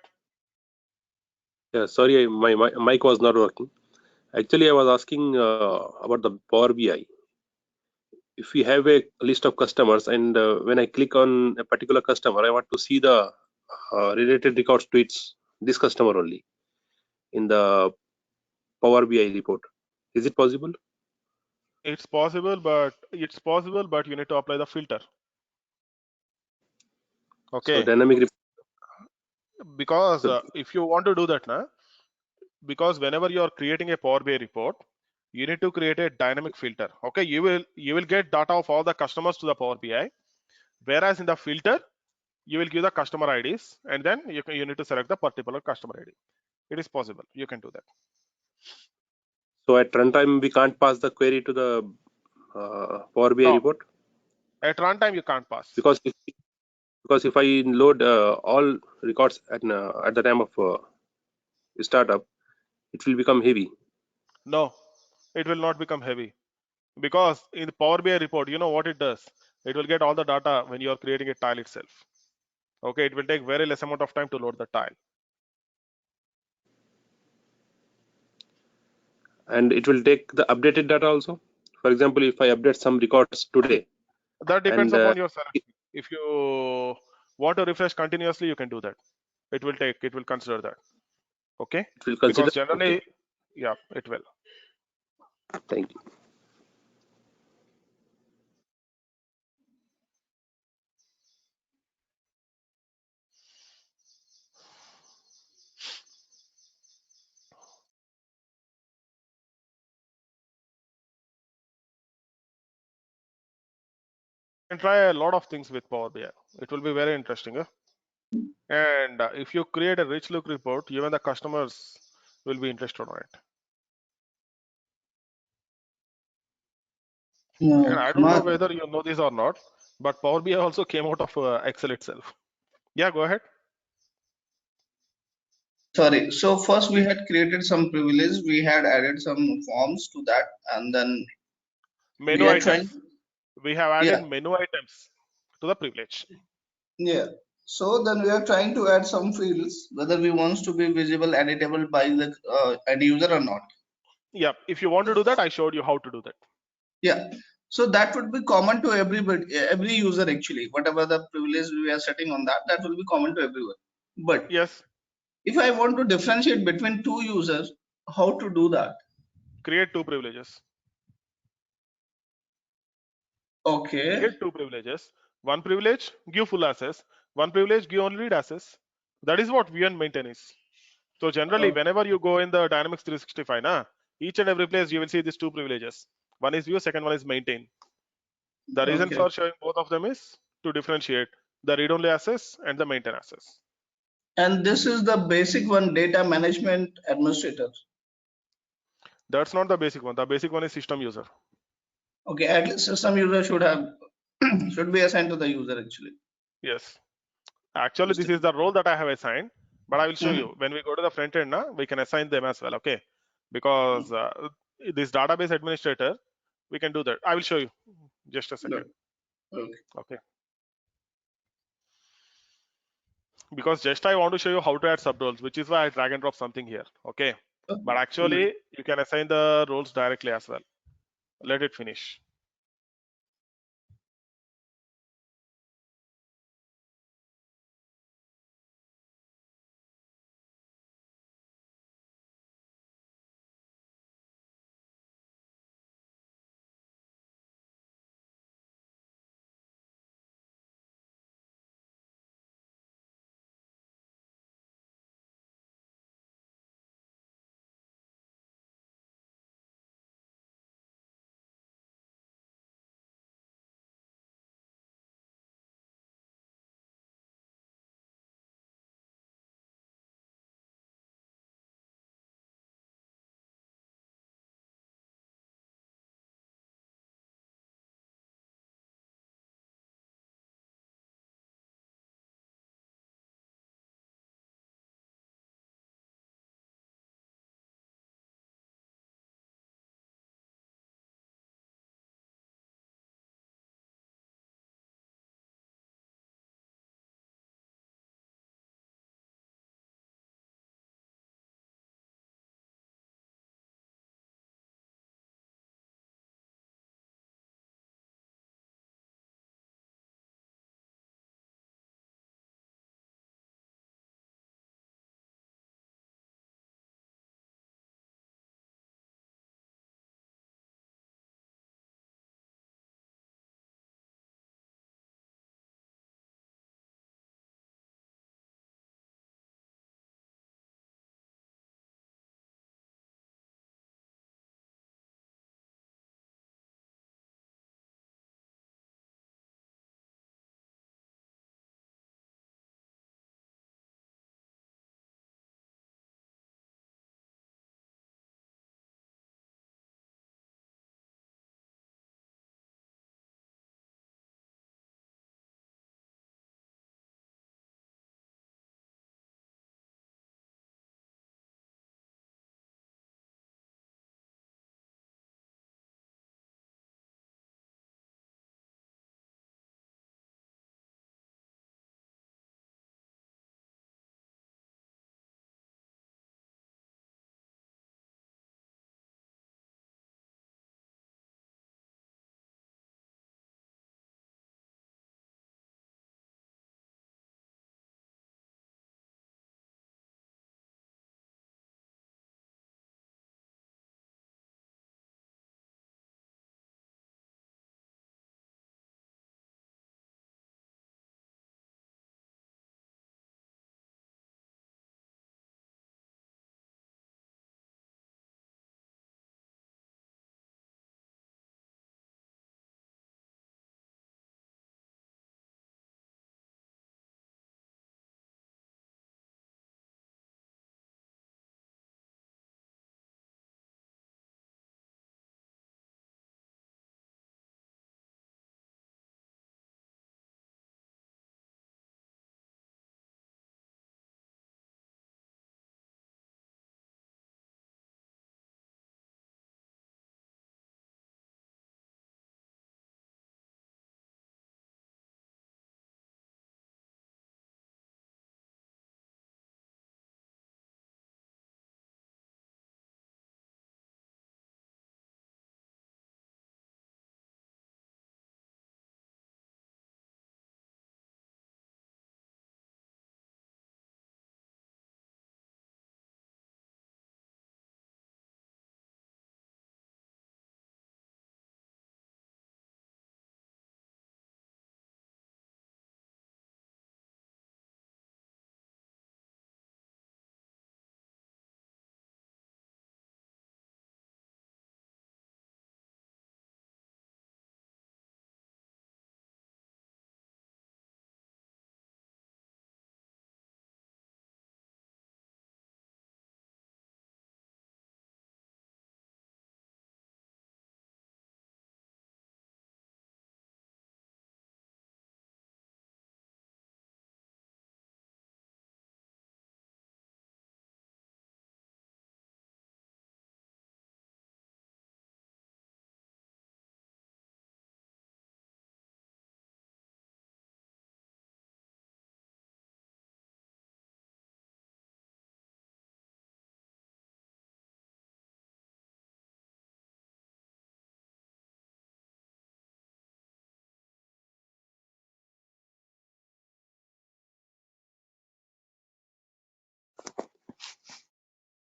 Yeah, sorry, my mic was not working. Actually, I was asking about the Power BI. If we have a list of customers, and when I click on a particular customer, I want to see the related records to this customer only in the Power BI report. Is it possible? It's possible, but you need to apply the filter. So Okay. dynamic Because report. if you want to do that now, because whenever you are creating a Power BI report, you need to create a dynamic filter. Okay, you will get data of all the customers to the Power BI, whereas in the filter you will give the customer IDs, and then you need to select the particular customer ID. It is possible. You can do that. So at runtime, we can't pass the query to the Power BI No, report at runtime you can't pass. because if I load all records at the time of startup, it will become heavy. No, it will not become heavy because in the Power BI report, you know what it does? It will get all the data when you are creating a tile itself. Okay, it will take very less amount of time to load the tile. And it will take the updated data also. For example, if I update some records today, That depends and upon your selection. If you want to refresh continuously, you can do that. It will consider that. Okay, it will consider. because Okay, generally, yeah, it will. thank you. can try a lot of things with Power BI. It will be very interesting. And if you create a rich look report, even the customers will be interested on it. And I don't know Mark, whether you know this or not, but Power BI also came out of Excel itself. Yeah, go ahead. sorry. So first we had created some privilege. We had added some forms to that, and then we Menu are items. trying. We have added Yeah, menu items to the privilege. yeah. So then we are trying to add some fields, whether we wants to be visible, editable by the end user or not. Yeah, if you want to do that, I showed you how to do that. Yeah. So that would be common to everybody, every user actually. Whatever the privilege we are setting on that, that will be common to everyone. But Yes, if I want to differentiate between two users, how to do that? create two privileges. Okay. Create two privileges. One privilege, give full access. One privilege, give only read access. That is what view and maintain is. So generally, Oh, whenever you go in the Dynamics 365, each and every place you will see these two privileges. One is view, second one is maintain. The reason okay. for showing both of them is to differentiate the read-only access and the maintain access. And this is the basic one, data management administrator. That's not the basic one. The basic one is system user. Okay, at least system user should have should be assigned to the user actually. Yes. Actually, this is the role that I have assigned, but I will show Mhm. you when we go to the front end. We can assign them as well. Okay, because this database administrator, we can do that. I will show you. Just a No, second. okay. Okay. Because just I want to show you how to add sub roles, which is why I drag and drop something here. Okay. But Okay. actually, you can assign the roles directly as well. Let it finish.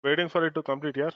Waiting for it to complete here.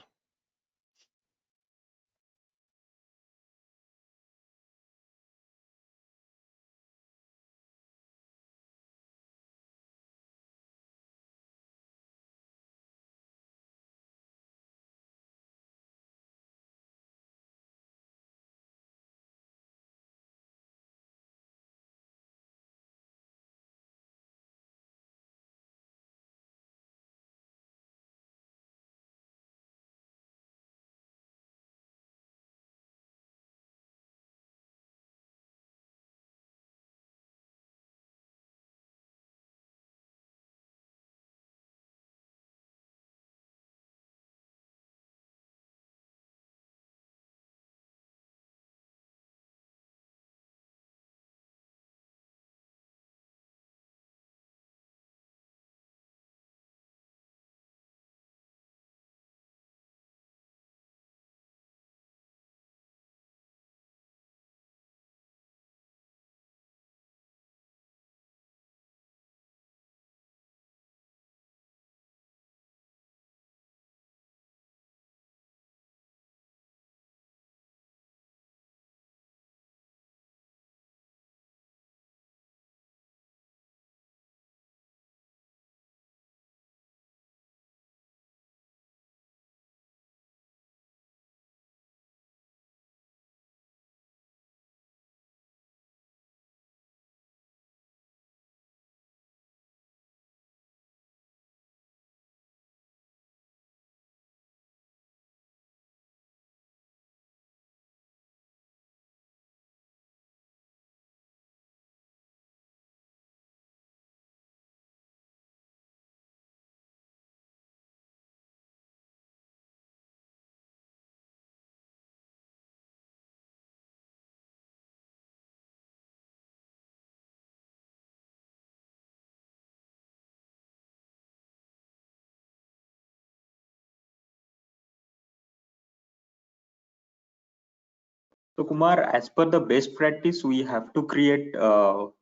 So Kumar, as per the best practice, we have to create two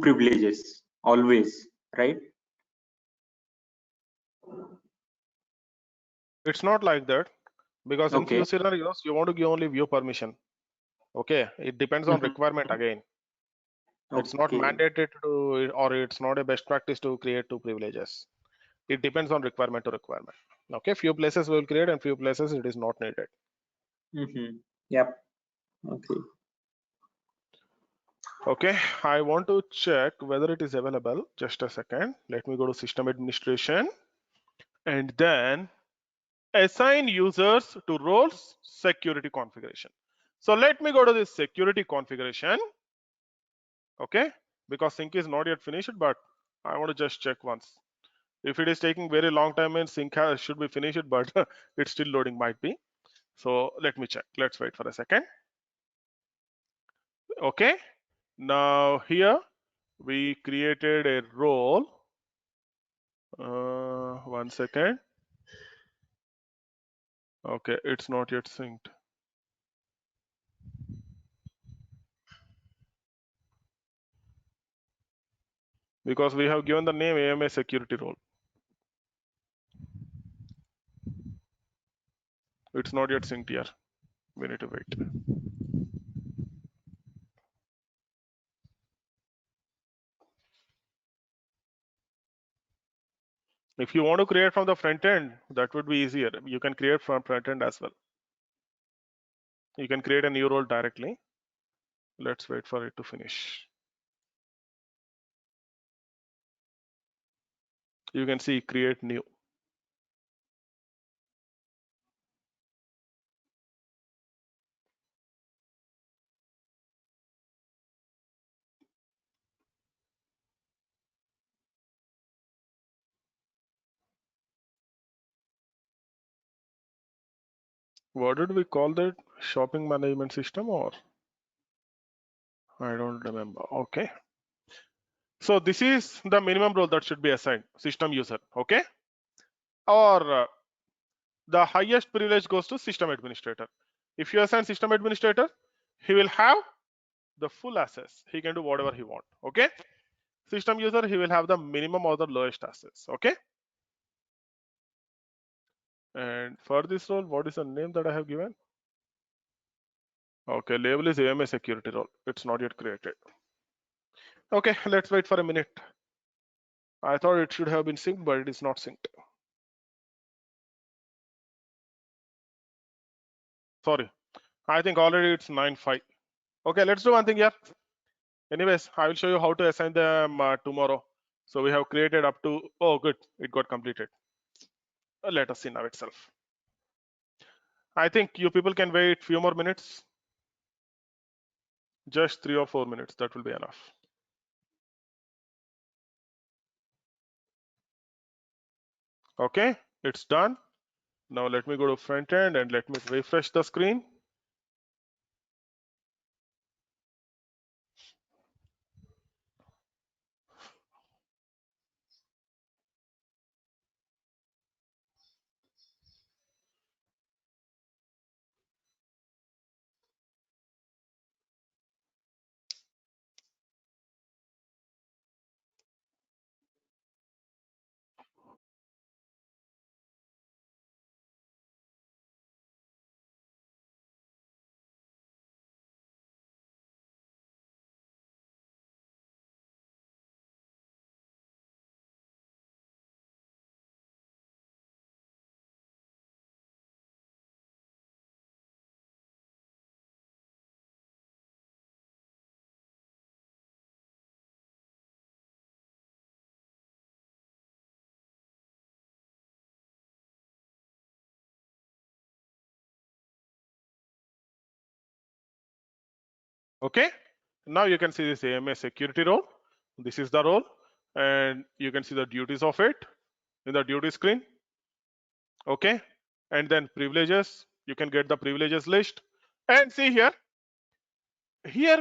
privileges always, right? It's not like that, because in few Okay. scenarios you want to give only view permission. Okay, it depends on Mhm. requirement again. It's not Okay. mandated to do, or it's not a best practice to create two privileges. It depends on requirement to requirement. Okay, few places will create and few places it is not needed. Yep. Okay. Okay, I want to check whether it is available. Just a second. Let me go to system administration and then assign users to roles security configuration. So let me go to this security configuration. Okay, because sync is not yet finished, but I want to just check once. If it is taking very long time, means sync should be finished, but it's still loading, might be. So let me check. Let's wait for a second. Okay, now here we created a role. 1 second. Okay, it's not yet synced. Because we have given the name AMA security role. It's not yet synced here. We need to wait. If you want to create from the front end, that would be easier. You can create from front end as well. You can create a new role directly. Let's wait for it to finish. You can see create new. What did we call that? Shopping management system, or I don't remember. Okay. So this is the minimum role that should be assigned, system user. Okay. Or the highest privilege goes to system administrator. If you assign system administrator, he will have the full access. He can do whatever he want. Okay. System user, he will have the minimum or the lowest access. Okay. And for this role, what is the name that I have given? Okay, label is AMA security role. It's not yet created. Okay, let's wait for a minute. I thought it should have been synced, but it is not synced. Sorry, I think already it's 9:05. Okay, let's do one thing here. Anyways, I will show you how to assign them tomorrow. So we have created up to, oh good, it got completed. Let us see now itself. I think you people can wait few more minutes. Just 3 or 4 minutes, that will be enough. Okay, it's done. Now let me go to front end and let me refresh the screen. Okay, now you can see this AMA security role. This is the role, and you can see the duties of it in the duty screen. Okay, and then privileges, you can get the privileges list, and see here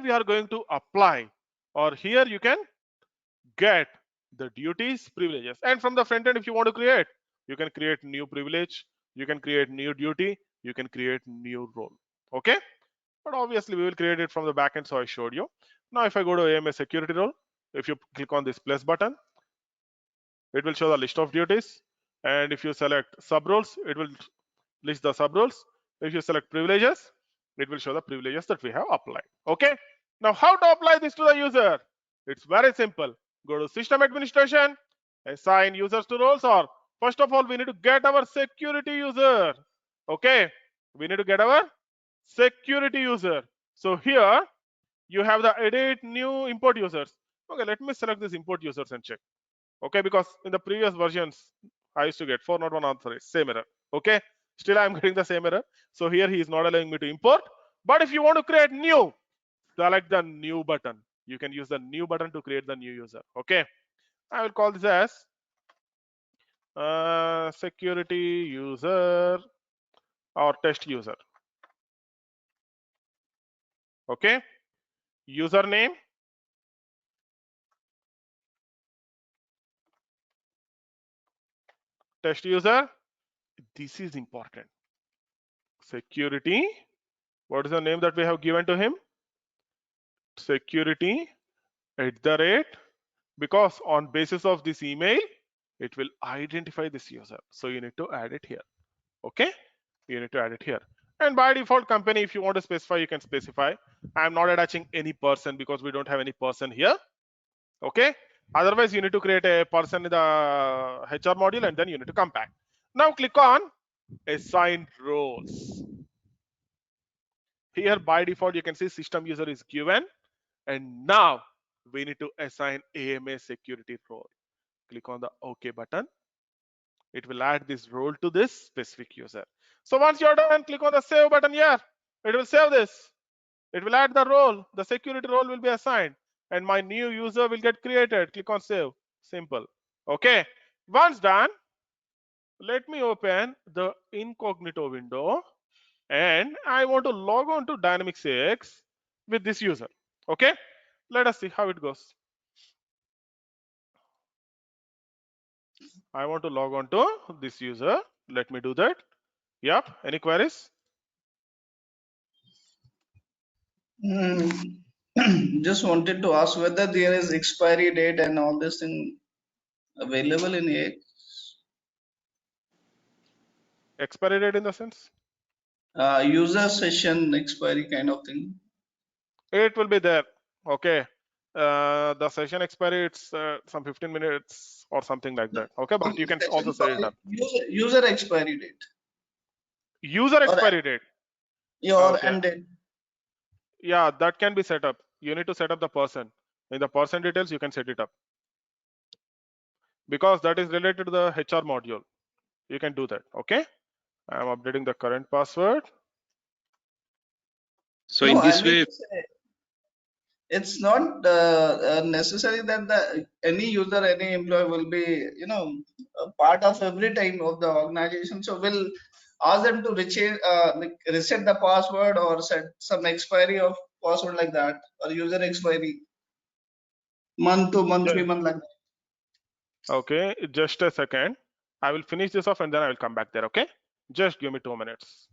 we are going to apply, or here you can get the duties privileges. And from the front end, if you want to create, you can create new privilege, you can create new duty, you can create new role. Okay, but obviously we will create it from the back end, so I showed you. Now if I go to AMA security role, if you click on this plus button, it will show the list of duties, and if you select sub roles, it will list the sub roles. If you select privileges, it will show the privileges that we have applied. Okay, now how to apply this to the user? It's very simple. Go to system administration, assign users to roles, or first of all we need to get our security user. Okay, we need to get our security user. So here you have the edit new import users. Okay, let me select this import users and check. Okay, because in the previous versions I used to get 401 answer same error. Okay, still I'm getting the same error. So here he is not allowing me to import. But if you want to create new, select the new button. You can use the new button to create the new user. Okay, I will call this as security user or test user. Okay, username, test user. This is important. Security, what is the name that we have given to him? Security @ because on basis of this email it will identify this user, so you need to add it here. Okay, you need to add it here. And by default company, if you want to specify, you can specify. I am not attaching any person because we don't have any person here. Okay, otherwise you need to create a person in the HR module and then you need to come back. Now click on assign roles. Here by default you can see system user is given, and now we need to assign AMA security role. Click on the OK button. It will add this role to this specific user. So once you're done, click on the save button here. It will save this. It will add the role. The security role will be assigned, and my new user will get created. Click on save. Simple. Okay. Once done, let me open the incognito window, and I want to log on to Dynamics AX with this user. Okay. Let us see how it goes. I want to log on to this user. Let me do that. Yep. Any queries? Just wanted to ask whether there is expiry date and all this thing available in AX. Expiry date in the sense? User session expiry kind of thing. It will be there. Okay. The session expiry, it's some 15 minutes or something like that. Okay, but you can also Session set it call up. user expiry date User or expiry date. your Okay. end date. Yeah, that can be set up. You need to set up the person. In the person details, you can set it up. Because that is related to the HR module. You can do that. Okay. I'm updating the current password. So No, in I this mean way, to say it's not necessary that any user, any employee will be, a part of every time of the organization. So we'll ask them to like reset the password or set some expiry of password like that, or user expiry month to month, Yeah. 3 month like that. Okay, just a second. I will finish this off and then I will come back there. Okay. Just give me 2 minutes.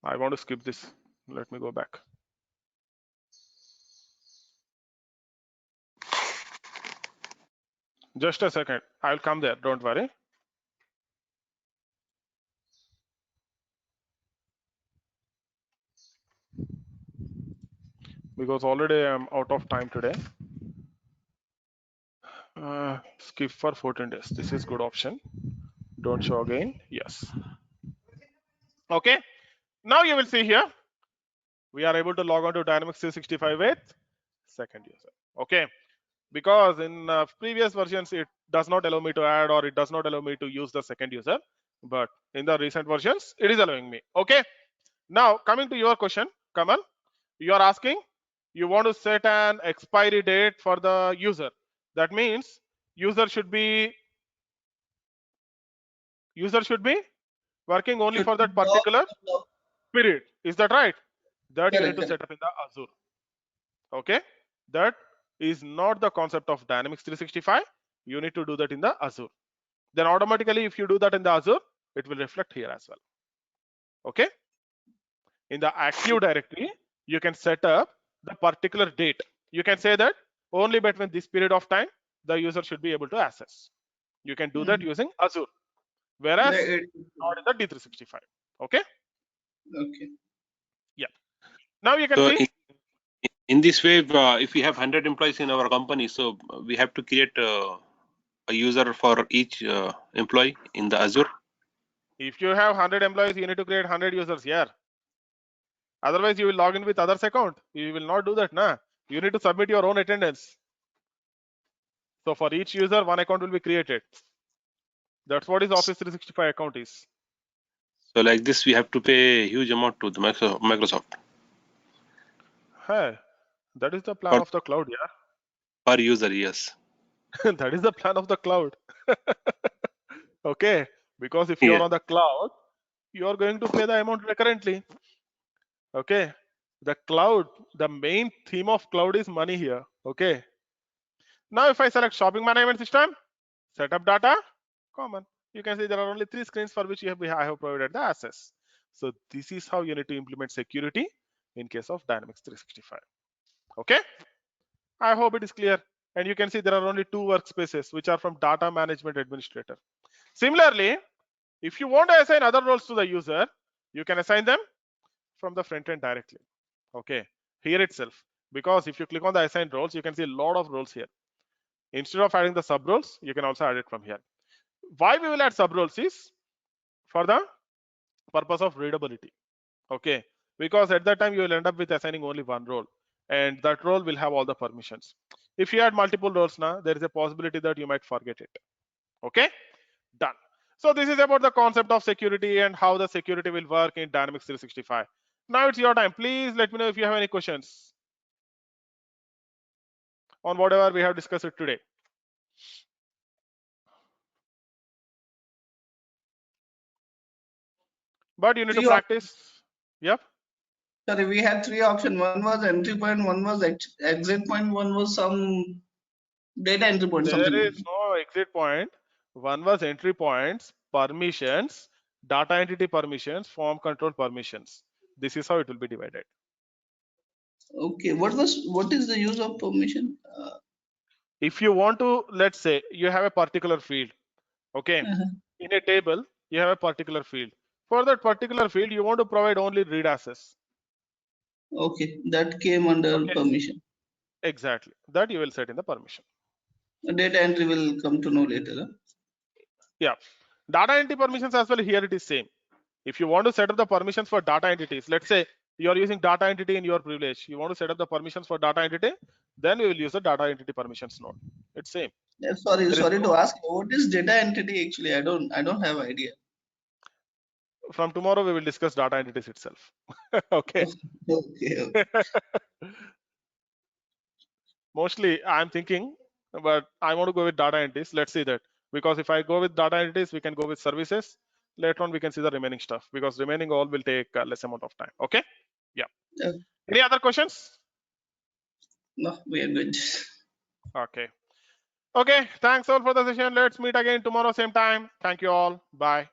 I want to skip this. Let me go back. Just a second. I'll come there. Don't worry. Because already I'm out of time today. Skip for 14 days. This is good option. Don't show again. Yes. Okay. Now you will see here. We are able to log on to Dynamics 365 with second user. Okay. Because in previous versions, it does not allow me to add or it does not allow me to use the second user. But in the recent versions, it is allowing me. Okay. Now coming to your question, Kamal, you are asking, you want to set an expiry date for the user. That means user should be working only Should for that block particular the period. Is that right? That you need correct, to correct. set up in the Azure. Okay. That is not the concept of Dynamics 365. You need to do that in the Azure. Then automatically, if you do that in the Azure, it will reflect here as well. Okay. In the Active Directory, you can set up the particular date. You can say that only between this period of time, the user should be able to access. You can do that Hmm. using Azure, whereas The- not in the D365. Okay. Okay. Yeah. Now you can so see. in this way, if we have 100 employees in our company, so we have to create a user for each employee in the Azure. If you have 100 employees, you need to create 100 users here. Otherwise, you will log in with others account. You will not do that, nah. You need to submit your own attendance. So for each user, one account will be created. That's what is Office 365 account is. So like this, we have to pay a huge amount to the Microsoft Hey, that is the plan for of the cloud, yeah. per user. Yes. That is the plan of the cloud. Okay, because if you Yeah. are on the cloud, you are going to pay the amount recurrently. Okay, the cloud, the main theme of cloud is money here. Okay, now if I select shopping management system, setup data, common. You can see there are only 3 screens for which I have provided the access. So this is how you need to implement security in case of Dynamics 365. Okay, I hope it is clear. And you can see there are only 2 workspaces which are from data management administrator. Similarly, if you want to assign other roles to the user, you can assign them from the front end directly. Okay, here itself. Because if you click on the assigned roles, you can see a lot of roles here. Instead of adding the sub roles, you can also add it from here. Why we will add sub roles is for the purpose of readability. Okay, because at that time you will end up with assigning only one role, and that role will have all the permissions. If you add multiple roles now, there is a possibility that you might forget it. Okay, done. So this is about the concept of security and how the security will work in Dynamics 365. Now it's your time. Please let me know if you have any questions on whatever we have discussed today. But you need to 3 options. practice. Yep. Sorry, we had 3 options. One was entry point, one was exit point, one was some data entry point, There something. is no exit point. One was entry points, permissions, data entity permissions, form control permissions. This is how it will be divided. Okay, what is the use of permission? If you want to, let's say you have a particular field, okay, Uh-huh. in a table you have a particular field. For that particular field, you want to provide only read access. Okay, that came under Okay, permission. exactly. That you will set in the permission. Data entry will come to know later. Huh? Yeah, data entry permissions as well. Here it is same. If you want to set up the permissions for data entities, let's say you are using data entity in your privilege, you want to set up the permissions for data entity, then we will use the data entity permissions node. It's same. Sorry, There is sorry no, to ask. What is data entity actually? I don't have idea. from tomorrow we will discuss data entities itself. Okay. Okay. Mostly I'm thinking, but I want to go with data entities. Let's see that, because if I go with data entities, we can go with services. Later on we can see the remaining stuff, because remaining all will take less amount of time. Okay. Yeah. Okay. Any other questions? No, we are good. Okay. Okay, thanks all for the session. Let's meet again tomorrow same time. Thank you all. Bye.